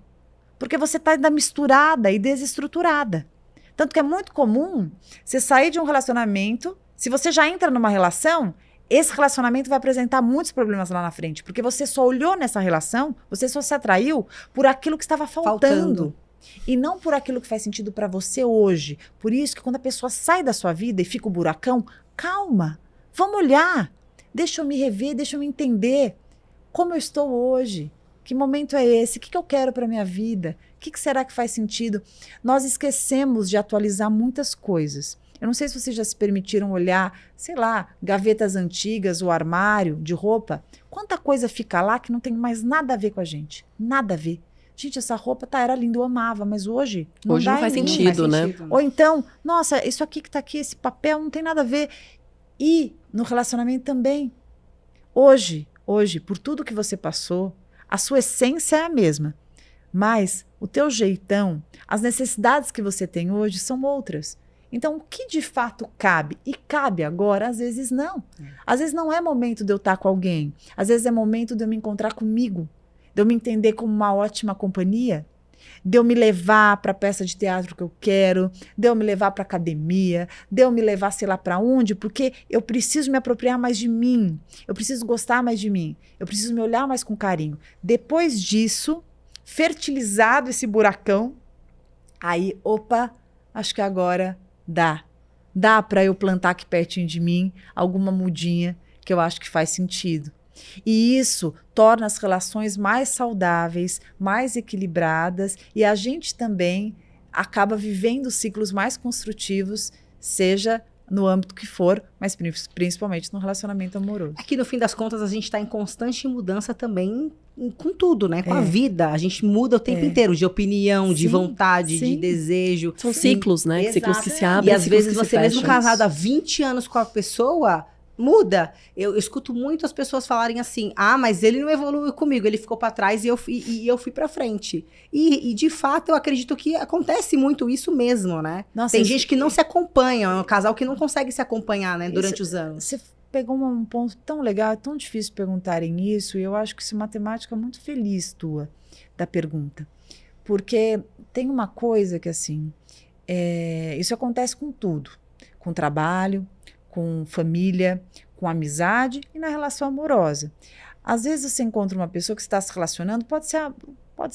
porque você está ainda misturada e desestruturada. Tanto que é muito comum você sair de um relacionamento, se você já entra numa relação, esse relacionamento vai apresentar muitos problemas lá na frente, porque você só olhou nessa relação, você só se atraiu por aquilo que estava faltando. E não por aquilo que faz sentido para você hoje. Por isso que quando a pessoa sai da sua vida e fica o buracão, calma, vamos olhar, deixa eu me rever, deixa eu me entender como eu estou hoje, que momento é esse, o que eu quero para minha vida, o que será que faz sentido. Nós esquecemos de atualizar muitas coisas. Eu não sei se vocês já se permitiram olhar, sei lá, gavetas antigas, o armário de roupa. Quanta coisa fica lá que não tem mais nada a ver com a gente. Nada a ver. Gente, essa roupa era linda, eu amava, mas hoje não Hoje não faz sentido, né? Ou então, nossa, isso aqui que tá aqui, esse papel não tem nada a ver. E no relacionamento também. Hoje, por tudo que você passou, a sua essência é a mesma. Mas o teu jeitão, as necessidades que você tem hoje são outras. Então, o que de fato cabe? E cabe agora, às vezes não. Às vezes não é momento de eu estar com alguém. Às vezes é momento de eu me encontrar comigo. De eu me entender como uma ótima companhia. De eu me levar para a peça de teatro que eu quero. De eu me levar para a academia. De eu me levar sei lá para onde. Porque eu preciso me apropriar mais de mim. Eu preciso gostar mais de mim. Eu preciso me olhar mais com carinho. Depois disso, fertilizado esse buracão, aí, opa, acho que agora... Dá para eu plantar aqui pertinho de mim alguma mudinha que eu acho que faz sentido. E isso torna as relações mais saudáveis, mais equilibradas, e a gente também acaba vivendo ciclos mais construtivos, seja no âmbito que for, mas principalmente no relacionamento amoroso. Aqui, no fim das contas, a gente está em constante mudança também com tudo, né? Com a vida. A gente muda o tempo inteiro, de opinião, de vontade, de desejo. São ciclos, né? Exato. Ciclos que se abrem. E às vezes você mesmo casado há 20 anos com a pessoa... Muda. Eu escuto muito as pessoas falarem assim, mas ele não evoluiu comigo, ele ficou para trás e eu fui para frente. E de fato eu acredito que acontece muito isso mesmo, né? Nossa, tem gente que não se acompanha, é um casal que não consegue se acompanhar, né, durante os anos. Você pegou um ponto tão legal, é tão difícil perguntarem isso, e eu acho que isso é uma temática muito feliz tua, da pergunta. Porque tem uma coisa que assim, isso acontece com tudo, com trabalho, com família, com amizade e na relação amorosa. Às vezes você encontra uma pessoa que está se relacionando, pode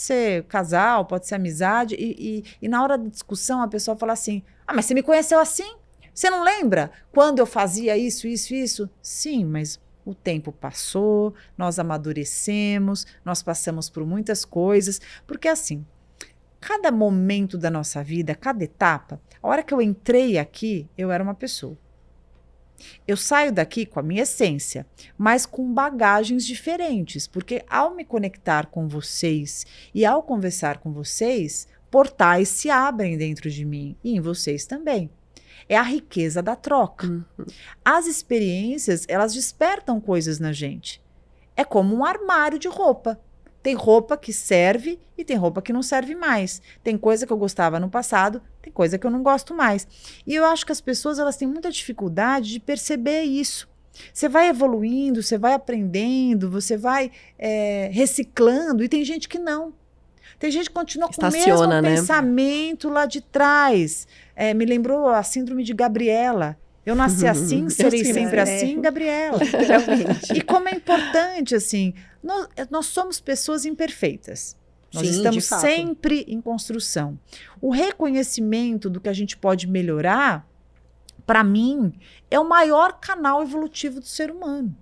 ser casal, pode ser amizade, e na hora da discussão a pessoa fala assim, mas você me conheceu assim? Você não lembra quando eu fazia isso, isso, isso? Sim, mas o tempo passou, nós amadurecemos, nós passamos por muitas coisas, porque assim, cada momento da nossa vida, cada etapa, a hora que eu entrei aqui, eu era uma pessoa. Eu saio daqui com a minha essência, mas com bagagens diferentes, porque ao me conectar com vocês e ao conversar com vocês, portais se abrem dentro de mim e em vocês também. É a riqueza da troca. As experiências, elas despertam coisas na gente. É como um armário de roupa. Tem roupa que serve e tem roupa que não serve mais. Tem coisa que eu gostava no passado, tem coisa que eu não gosto mais. E eu acho que as pessoas elas têm muita dificuldade de perceber isso. Você vai evoluindo, você vai aprendendo, você vai reciclando, e tem gente que não. Tem gente que continua com o mesmo pensamento lá de trás. Me lembrou a síndrome de Gabriela. Eu nasci assim, serei sempre assim, Gabriela. E como é importante, assim, nós somos pessoas imperfeitas. Nós estamos sempre em construção. O reconhecimento do que a gente pode melhorar, para mim, é o maior canal evolutivo do ser humano.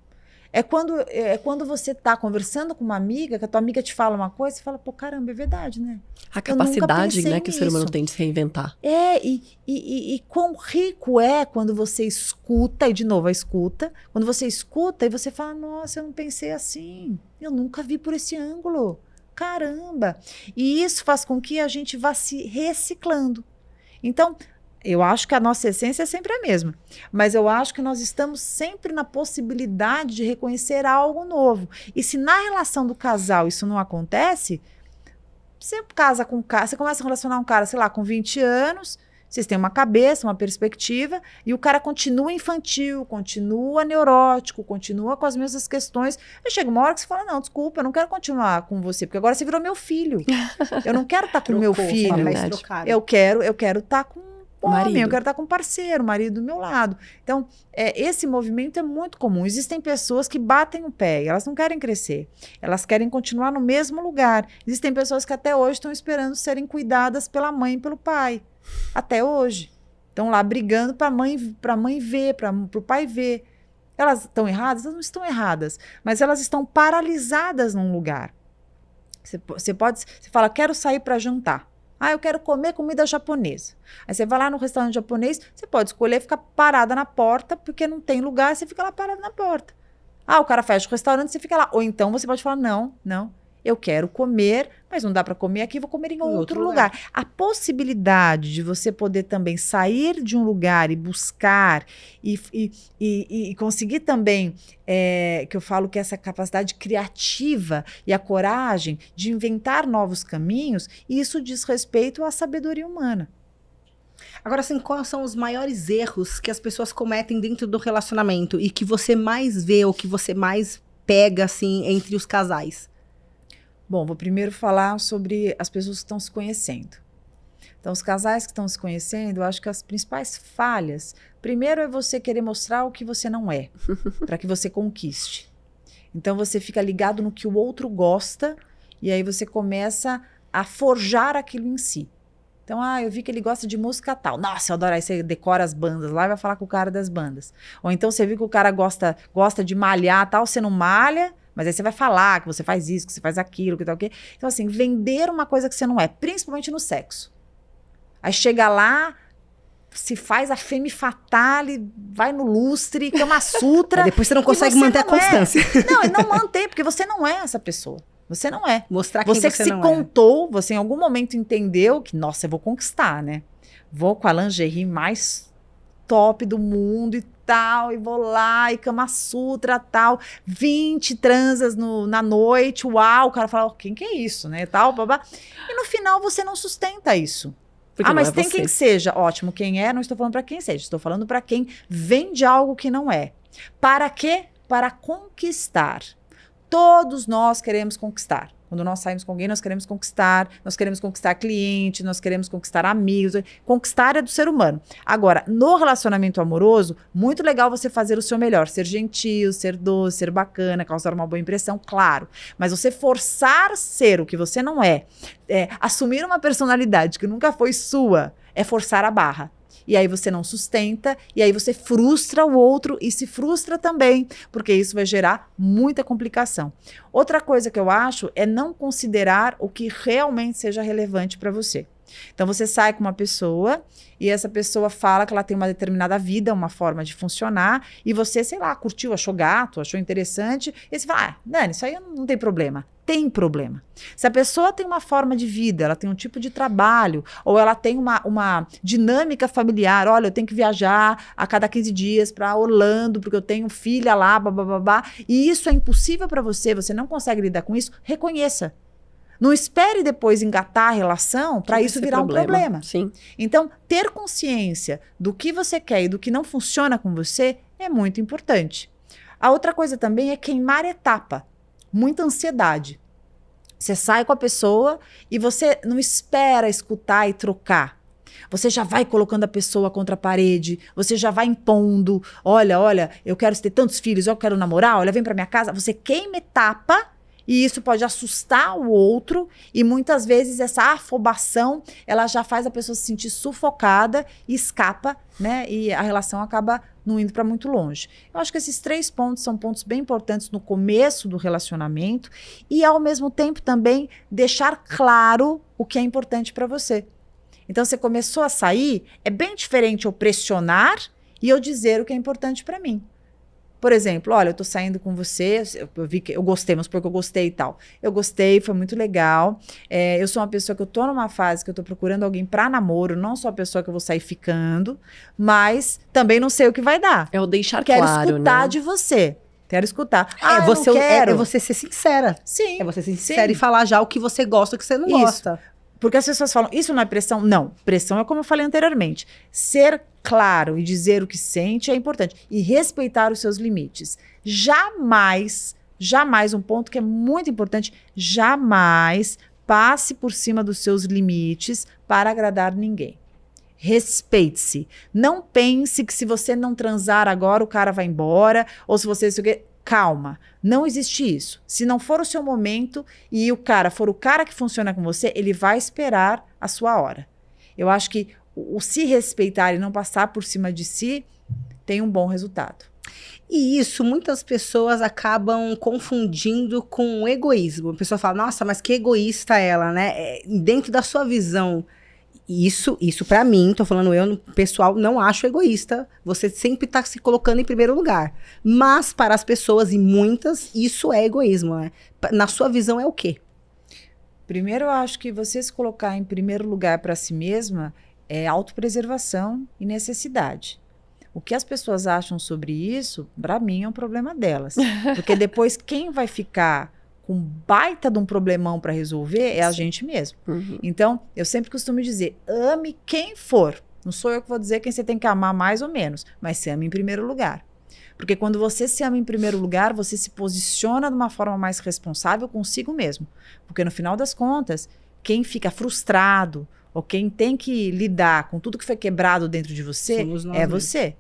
É quando você está conversando com uma amiga, que a tua amiga te fala uma coisa, você fala, pô, caramba, é verdade, né? A capacidade, né, que o ser humano tem de se reinventar. E quão rico é quando você escuta, e de novo a escuta, quando você escuta e você fala, nossa, eu não pensei assim, eu nunca vi por esse ângulo, caramba. E isso faz com que a gente vá se reciclando. Então, eu acho que a nossa essência é sempre a mesma, mas eu acho que nós estamos sempre na possibilidade de reconhecer algo novo. E se na relação do casal isso não acontece, você casa com um cara, você começa a relacionar um cara, sei lá, com 20 anos, vocês têm uma cabeça, uma perspectiva, e o cara continua infantil, continua neurótico, continua com as mesmas questões. Aí chega uma hora que você fala, não, desculpa, eu não quero continuar com você, porque agora você virou meu filho. Eu não quero estar com o meu filho. Eu quero estar com homem, eu quero estar com um parceiro, marido do meu lado. Então, esse movimento é muito comum. Existem pessoas que batem o pé, elas não querem crescer, elas querem continuar no mesmo lugar. Existem pessoas que até hoje estão esperando serem cuidadas pela mãe e pelo pai. Até hoje. Estão lá brigando para a mãe ver, para o pai ver. Elas estão erradas? Elas não estão erradas, mas elas estão paralisadas num lugar. Você fala, quero sair para jantar. Ah, eu quero comer comida japonesa. Aí você vai lá no restaurante japonês, você pode escolher ficar parada na porta, porque não tem lugar, você fica lá parada na porta. Ah, o cara fecha o restaurante, você fica lá. Ou então você pode falar, não, eu quero comer, mas não dá para comer aqui, vou comer em outro lugar. A possibilidade de você poder também sair de um lugar e buscar e conseguir também, que eu falo que essa capacidade criativa e a coragem de inventar novos caminhos, isso diz respeito à sabedoria humana. Agora, assim, quais são os maiores erros que as pessoas cometem dentro do relacionamento e que você mais vê ou que você mais pega, assim, entre os casais? Bom, vou primeiro falar sobre as pessoas que estão se conhecendo. Então, os casais que estão se conhecendo, eu acho que as principais falhas, primeiro é você querer mostrar o que você não é, para que você conquiste. Então, você fica ligado no que o outro gosta e aí você começa a forjar aquilo em si. Então, eu vi que ele gosta de música tal. Nossa, eu adoro. Aí você decora as bandas lá e vai falar com o cara das bandas. Ou então você viu que o cara gosta de malhar tal, você não malha, mas aí você vai falar que você faz isso, que você faz aquilo, que tal, o quê. Então, assim, vender uma coisa que você não é, principalmente no sexo. Aí chega lá, se faz a femme fatale, vai no lustre, Kama Sutra. Aí depois você não consegue manter a constância. Não, e não mantém, porque você não é essa pessoa. Você não é. Mostrar quem você que se contou, você em algum momento entendeu que, nossa, eu vou conquistar, né? Vou com a lingerie mais top do mundo e tal, e vou lá, e Kama Sutra, tal, 20 transas na noite, uau, o cara fala, quem que é isso, né, tal, babá. E no final você não sustenta isso. Porque mas tem quem seja, ótimo, quem é, não estou falando para quem seja, estou falando para quem vende algo que não é. Para quê? Para conquistar. Todos nós queremos conquistar. Quando nós saímos com alguém, nós queremos conquistar cliente, nós queremos conquistar amigos. Conquistar é do ser humano. Agora, no relacionamento amoroso, muito legal você fazer o seu melhor. Ser gentil, ser doce, ser bacana, causar uma boa impressão, claro. Mas você forçar ser o que você não é, assumir uma personalidade que nunca foi sua, é forçar a barra. E aí você não sustenta, e aí você frustra o outro e se frustra também, porque isso vai gerar muita complicação. Outra coisa que eu acho é não considerar o que realmente seja relevante para você. Então, você sai com uma pessoa e essa pessoa fala que ela tem uma determinada vida, uma forma de funcionar, e você, sei lá, curtiu, achou gato, achou interessante, e você fala, Dani, isso aí não tem problema. Tem problema. Se a pessoa tem uma forma de vida, ela tem um tipo de trabalho, ou ela tem uma dinâmica familiar, olha, eu tenho que viajar a cada 15 dias para Orlando, porque eu tenho filha lá, babá, e isso é impossível para você, você não consegue lidar com isso, reconheça. Não espere depois engatar a relação para isso virar um problema. Sim. Então, ter consciência do que você quer e do que não funciona com você é muito importante. A outra coisa também é queimar etapa. Muita ansiedade. Você sai com a pessoa e você não espera escutar e trocar. Você já vai colocando a pessoa contra a parede, você já vai impondo. Olha, eu quero ter tantos filhos, eu quero namorar, olha, vem para minha casa. Você queima etapa. E isso pode assustar o outro e muitas vezes essa afobação, ela já faz a pessoa se sentir sufocada e escapa, né? E a relação acaba não indo para muito longe. Eu acho que esses 3 pontos são pontos bem importantes no começo do relacionamento e, ao mesmo tempo, também deixar claro o que é importante para você. Então, você começou a sair, é bem diferente eu pressionar e eu dizer o que é importante para mim. Por exemplo, olha, eu tô saindo com você, eu vi que eu gostei, mas porque eu gostei e tal. Eu gostei, foi muito legal. Eu sou uma pessoa que eu tô numa fase que eu tô procurando alguém pra namoro, não sou a pessoa que eu vou sair ficando, mas também não sei o que vai dar. É o deixar Quero claro, escutar né? de você. Quero escutar. É você, eu não quero. é você ser sincera. Sim. É você ser sincera sim. e falar já o que você gosta e o que você não Isso. gosta. Porque as pessoas falam, isso não é pressão? Não, pressão é como eu falei anteriormente. Ser claro e dizer o que sente é importante. E respeitar os seus limites. Jamais, um ponto que é muito importante, jamais passe por cima dos seus limites para agradar ninguém. Respeite-se. Não pense que se você não transar agora, o cara vai embora, ou se você... Calma, não existe isso. Se não for o seu momento e o cara for o cara que funciona com você, ele vai esperar a sua hora. Eu acho que o se respeitar e não passar por cima de si tem um bom resultado. E isso, muitas pessoas acabam confundindo com egoísmo. A pessoa fala, nossa, mas que egoísta ela, né? Dentro da sua visão, isso pra mim, tô falando eu, pessoal, não acho egoísta. Você sempre tá se colocando em primeiro lugar. Mas para as pessoas, e muitas, isso é egoísmo, né? Na sua visão é o quê? Primeiro, eu acho que você se colocar em primeiro lugar para si mesma é autopreservação e necessidade. O que as pessoas acham sobre isso, para mim, é um problema delas. Porque depois quem vai ficar com baita de um problemão para resolver é a gente mesmo. Uhum. Então, eu sempre costumo dizer, ame quem for. Não sou eu que vou dizer quem você tem que amar mais ou menos, mas se ama em primeiro lugar. Porque quando você se ama em primeiro lugar, você se posiciona de uma forma mais responsável consigo mesmo. Porque no final das contas, quem fica frustrado ou quem tem que lidar com tudo que foi quebrado dentro de você é você.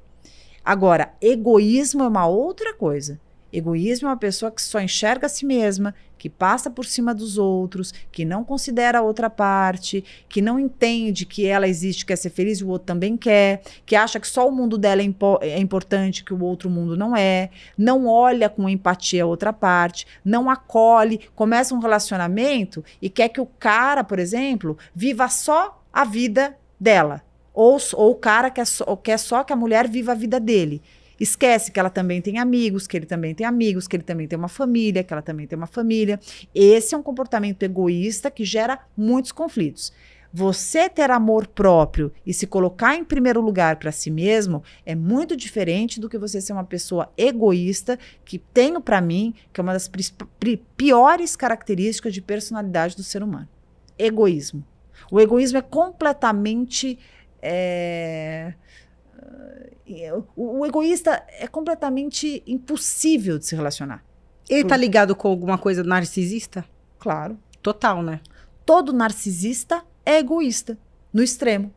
Agora, egoísmo é uma outra coisa. Egoísmo é uma pessoa que só enxerga a si mesma, que passa por cima dos outros, que não considera a outra parte, que não entende que ela existe, quer ser feliz e o outro também quer, que acha que só o mundo dela é importante, que o outro mundo não é, não olha com empatia a outra parte, não acolhe, começa um relacionamento e quer que o cara, por exemplo, viva só a vida dela. Ou o cara quer só que a mulher viva a vida dele. Esquece que ela também tem amigos, que ele também tem amigos, que ele também tem uma família, que ela também tem uma família. Esse é um comportamento egoísta que gera muitos conflitos. Você ter amor próprio e se colocar em primeiro lugar para si mesmo é muito diferente do que você ser uma pessoa egoísta, que tenho para mim, que é uma das piores características de personalidade do ser humano. Egoísmo. O egoísmo é completamente... O egoísta é completamente impossível de se relacionar. Ele tá ligado com alguma coisa narcisista? Claro. Total, né? Todo narcisista é egoísta, no extremo.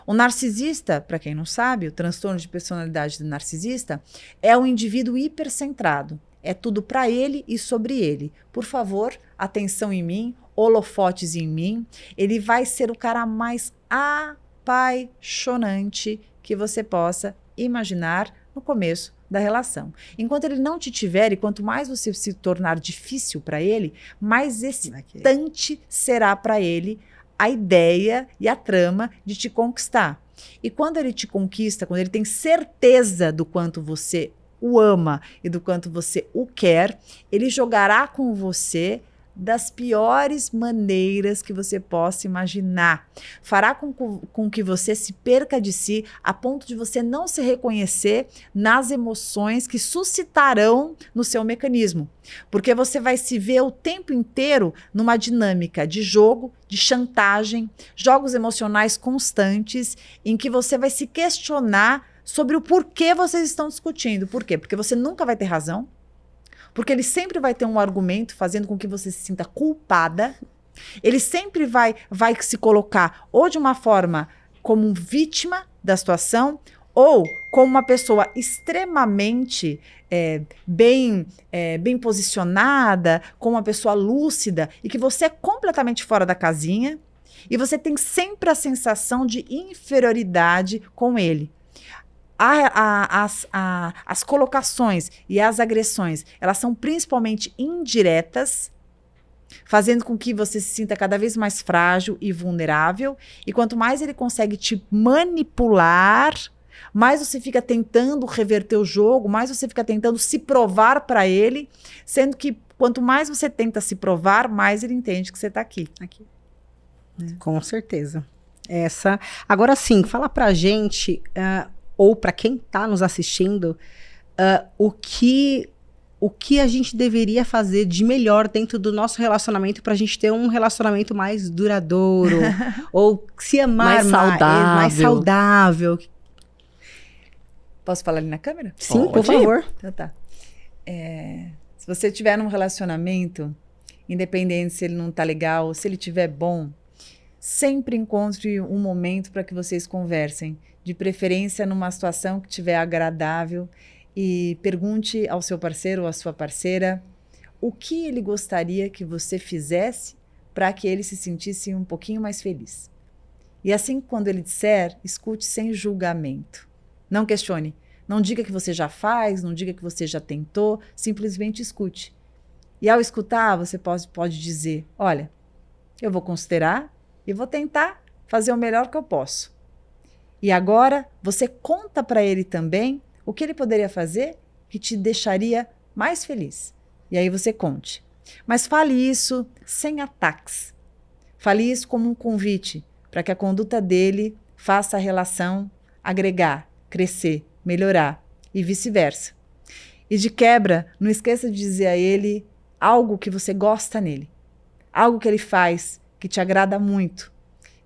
O narcisista, para quem não sabe, o transtorno de personalidade do narcisista é um indivíduo hipercentrado. É tudo para ele e sobre ele. Por favor, atenção em mim, holofotes em mim. Ele vai ser o cara mais apaixonante que você possa imaginar no começo da relação. Enquanto ele não te tiver, e quanto mais você se tornar difícil para ele, mais excitante será para ele a ideia e a trama de te conquistar. E quando ele te conquista, quando ele tem certeza do quanto você o ama e do quanto você o quer, ele jogará com você das piores maneiras que você possa imaginar. Fará com que você se perca de si a ponto de você não se reconhecer nas emoções que suscitarão no seu mecanismo. Porque você vai se ver o tempo inteiro numa dinâmica de jogo, de chantagem, jogos emocionais constantes, em que você vai se questionar sobre o porquê vocês estão discutindo. Por quê? Porque você nunca vai ter razão. Porque ele sempre vai ter um argumento fazendo com que você se sinta culpada. Ele sempre vai se colocar ou de uma forma como vítima da situação ou como uma pessoa extremamente bem posicionada, como uma pessoa lúcida e que você é completamente fora da casinha e você tem sempre a sensação de inferioridade com ele. As colocações e as agressões, elas são principalmente indiretas, fazendo com que você se sinta cada vez mais frágil e vulnerável. E quanto mais ele consegue te manipular, mais você fica tentando reverter o jogo, mais você fica tentando se provar para ele, sendo que quanto mais você tenta se provar, mais ele entende que você está aqui. Com certeza. Agora sim, fala pra gente... ou para quem está nos assistindo, o que a gente deveria fazer de melhor dentro do nosso relacionamento para a gente ter um relacionamento mais duradouro, ou se amar mais saudável. Posso falar ali na câmera? Sim, por favor. Então tá. Se você estiver num relacionamento, independente se ele não tá legal, se ele estiver bom, sempre encontre um momento para que vocês conversem. De preferência numa situação que estiver agradável, e pergunte ao seu parceiro ou à sua parceira o que ele gostaria que você fizesse para que ele se sentisse um pouquinho mais feliz. E assim, quando ele disser, escute sem julgamento. Não questione. Não diga que você já faz, não diga que você já tentou, simplesmente escute. E ao escutar, você pode dizer, olha, eu vou considerar e vou tentar fazer o melhor que eu posso. E agora você conta para ele também o que ele poderia fazer que te deixaria mais feliz. E aí você conte. Mas fale isso sem ataques. Fale isso como um convite para que a conduta dele faça a relação agregar, crescer, melhorar e vice-versa. E de quebra, não esqueça de dizer a ele algo que você gosta nele. Algo que ele faz que te agrada muito.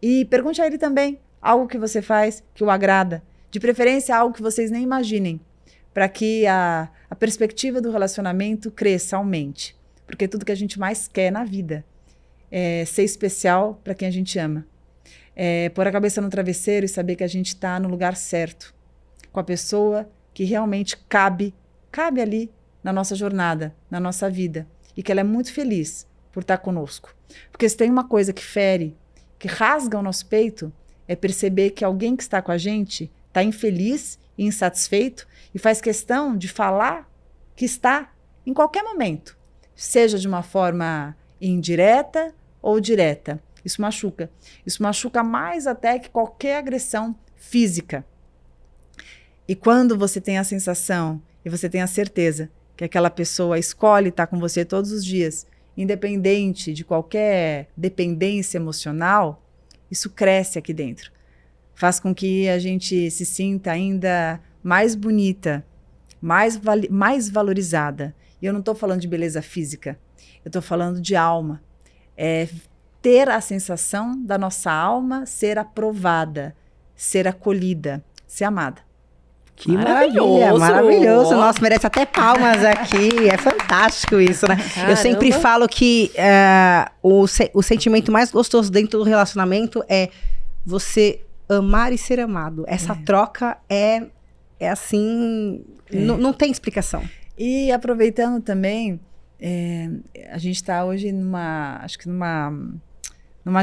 E pergunte a ele também algo que você faz que o agrada, de preferência algo que vocês nem imaginem, para que a perspectiva do relacionamento cresça, aumente. Porque tudo que a gente mais quer na vida é ser especial para quem a gente ama. É pôr a cabeça no travesseiro e saber que a gente está no lugar certo, com a pessoa que realmente cabe ali na nossa jornada, na nossa vida, e que ela é muito feliz por estar conosco. Porque se tem uma coisa que fere, que rasga o nosso peito, é perceber que alguém que está com a gente está infeliz e insatisfeito e faz questão de falar que está em qualquer momento, seja de uma forma indireta ou direta. Isso machuca. Isso machuca mais até que qualquer agressão física. E quando você tem a sensação e você tem a certeza que aquela pessoa escolhe estar com você todos os dias, independente de qualquer dependência emocional, isso cresce aqui dentro. Faz com que a gente se sinta ainda mais bonita, mais valorizada. E eu não estou falando de beleza física, eu estou falando de alma. É ter a sensação da nossa alma ser aprovada, ser acolhida, ser amada. Que maravilha, maravilhoso. Nossa, merece até palmas aqui. É fantástico isso, né? Caramba. Eu sempre falo que o sentimento mais gostoso dentro do relacionamento é você amar e ser amado. Essa troca é assim, não tem explicação. E aproveitando também, a gente está hoje numa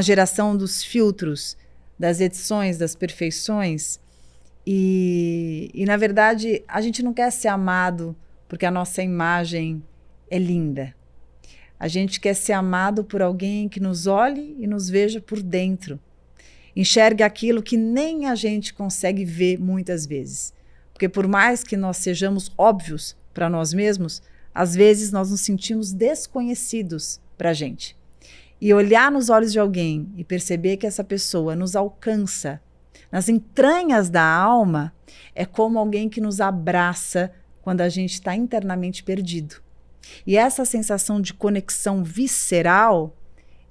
geração dos filtros, das edições, das perfeições. E, na verdade, a gente não quer ser amado porque a nossa imagem é linda. A gente quer ser amado por alguém que nos olhe e nos veja por dentro. Enxergue aquilo que nem a gente consegue ver muitas vezes. Porque por mais que nós sejamos óbvios para nós mesmos, às vezes nós nos sentimos desconhecidos para a gente. E olhar nos olhos de alguém e perceber que essa pessoa nos alcança nas entranhas da alma é como alguém que nos abraça quando a gente está internamente perdido. E essa sensação de conexão visceral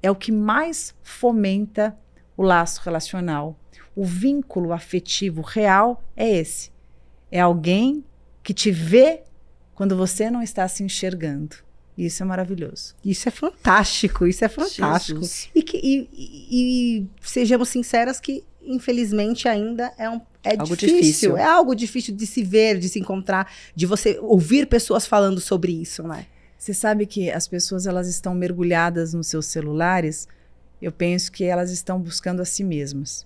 é o que mais fomenta o laço relacional. O vínculo afetivo real é esse. É alguém que te vê quando você não está se enxergando. Isso é maravilhoso. Isso é fantástico, isso é fantástico. E sejamos sinceras que, infelizmente, ainda é algo difícil. difícil. É algo difícil de se ver, de se encontrar, de você ouvir pessoas falando sobre isso, né? Você sabe que as pessoas elas estão mergulhadas nos seus celulares. Eu penso que elas estão buscando a si mesmas.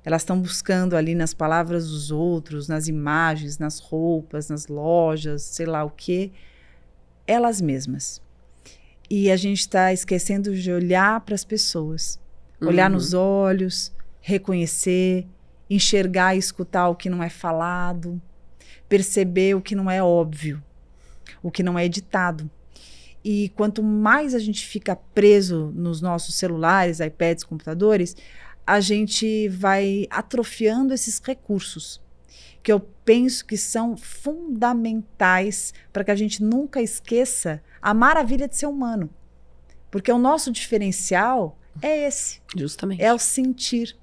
Elas estão buscando ali nas palavras dos outros, nas imagens, nas roupas, nas lojas, sei lá o quê, elas mesmas. E a gente está esquecendo de olhar para as pessoas, olhar nos olhos, reconhecer, enxergar e escutar o que não é falado, perceber o que não é óbvio, o que não é editado. E quanto mais a gente fica preso nos nossos celulares, iPads, computadores, a gente vai atrofiando esses recursos, que eu penso que são fundamentais para que a gente nunca esqueça a maravilha de ser humano. Porque o nosso diferencial é esse. Justamente. É o sentir.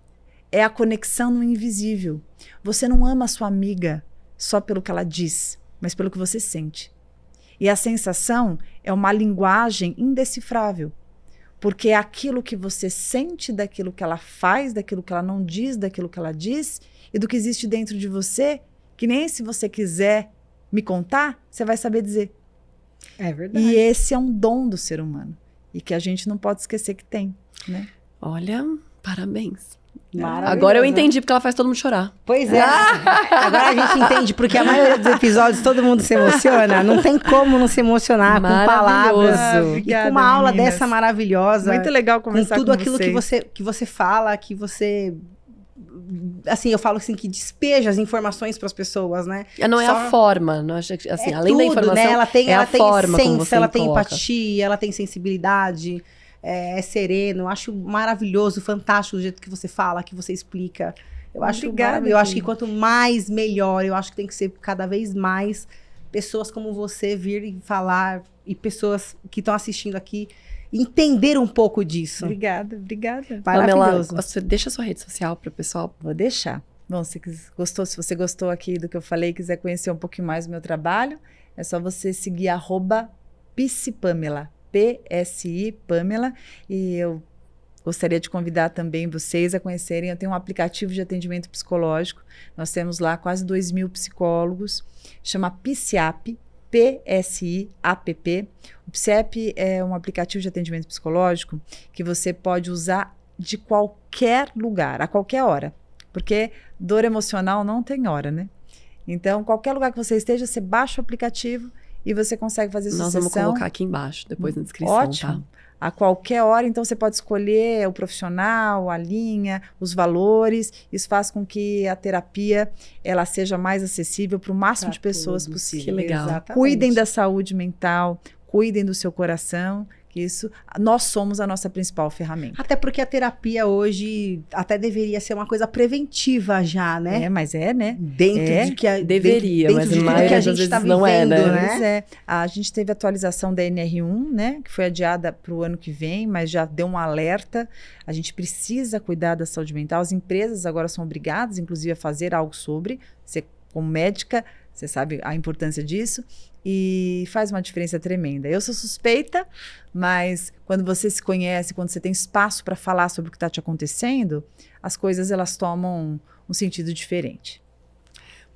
É a conexão no invisível. Você não ama a sua amiga só pelo que ela diz, mas pelo que você sente. E a sensação é uma linguagem indecifrável. Porque é aquilo que você sente daquilo que ela faz, daquilo que ela não diz, daquilo que ela diz, e do que existe dentro de você, que nem se você quiser me contar, você vai saber dizer. É verdade. E esse é um dom do ser humano, e que a gente não pode esquecer que tem, né? Olha, parabéns. Maravilhoso. Agora eu entendi porque ela faz todo mundo chorar. Pois é. Agora a gente entende porque a maioria dos episódios todo mundo se emociona. Não tem como não se emocionar com palavras. Obrigada, e com uma aula meninas. dessa maravilhosa. Muito legal com conversar tudo com aquilo vocês. que você fala, que você... Assim, eu falo assim, que despeja as informações para as pessoas, né? Não é a forma, não acho que, assim, além da informação, né? Ela tem a forma como essência, você ela tem coloca. empatia, ela tem sensibilidade, é sereno. Eu acho maravilhoso, fantástico o jeito que você fala, que você explica. Eu acho Obrigada, eu acho que quanto mais, melhor. Eu acho que tem que ser cada vez mais pessoas como você virem falar e pessoas que estão assistindo aqui entender um pouco disso. Obrigada. Maravilhoso. Pamela, você deixa a sua rede social para o pessoal. Vou deixar. Bom, se você gostou aqui do que eu falei e quiser conhecer um pouquinho mais do meu trabalho, é só você seguir @psipamela, PSI Pamela, e eu gostaria de convidar também vocês a conhecerem, eu tenho um aplicativo de atendimento psicológico, nós temos lá quase 2.000 psicólogos, chama PSIAP, PSIAPP. O PSIAP é um aplicativo de atendimento psicológico que você pode usar de qualquer lugar, a qualquer hora, porque dor emocional não tem hora, né? Então, qualquer lugar que você esteja, você baixa o aplicativo e você consegue fazer sua sessão. Nós vamos colocar aqui embaixo, depois na descrição, Ótimo. tá? A qualquer hora, então você pode escolher o profissional, a linha, os valores. Isso faz com que a terapia ela seja mais acessível para o máximo de pessoas possível. Que legal. Exatamente. Cuidem da saúde mental, cuidem do seu coração, que isso, nós somos a nossa principal ferramenta. Até porque a terapia hoje até deveria ser uma coisa preventiva já, né? Mas é, né? Dentro de que deveria, dentro mas de tudo maioria que a das gente vezes está não é, vivendo, né? Pois é. A gente teve a atualização da NR1, né? Que foi adiada para o ano que vem, mas já deu um alerta. A gente precisa cuidar da saúde mental. As empresas agora são obrigadas, inclusive, a fazer algo sobre. Você, como médica, você sabe a importância disso. E faz uma diferença tremenda. Eu sou suspeita, mas quando você se conhece, quando você tem espaço para falar sobre o que está te acontecendo, as coisas elas tomam um sentido diferente.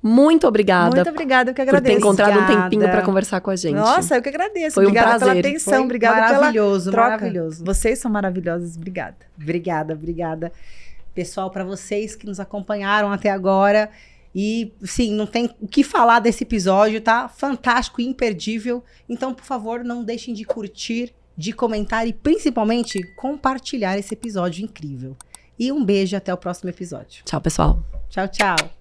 Muito obrigada. Muito obrigada, eu que por agradeço. ter encontrado um Obrigada. tempinho para conversar com a gente. Nossa, eu que agradeço. Foi um Obrigada pela prazer. atenção, Foi obrigada pela maravilhoso, troca. maravilhoso. Vocês são maravilhosos, obrigada. Obrigada. Pessoal, para vocês que nos acompanharam até agora. E, sim, não tem o que falar desse episódio, tá? Fantástico e imperdível. Então, por favor, não deixem de curtir, de comentar e principalmente compartilhar esse episódio incrível. E um beijo até o próximo episódio. Tchau, pessoal. Tchau, tchau.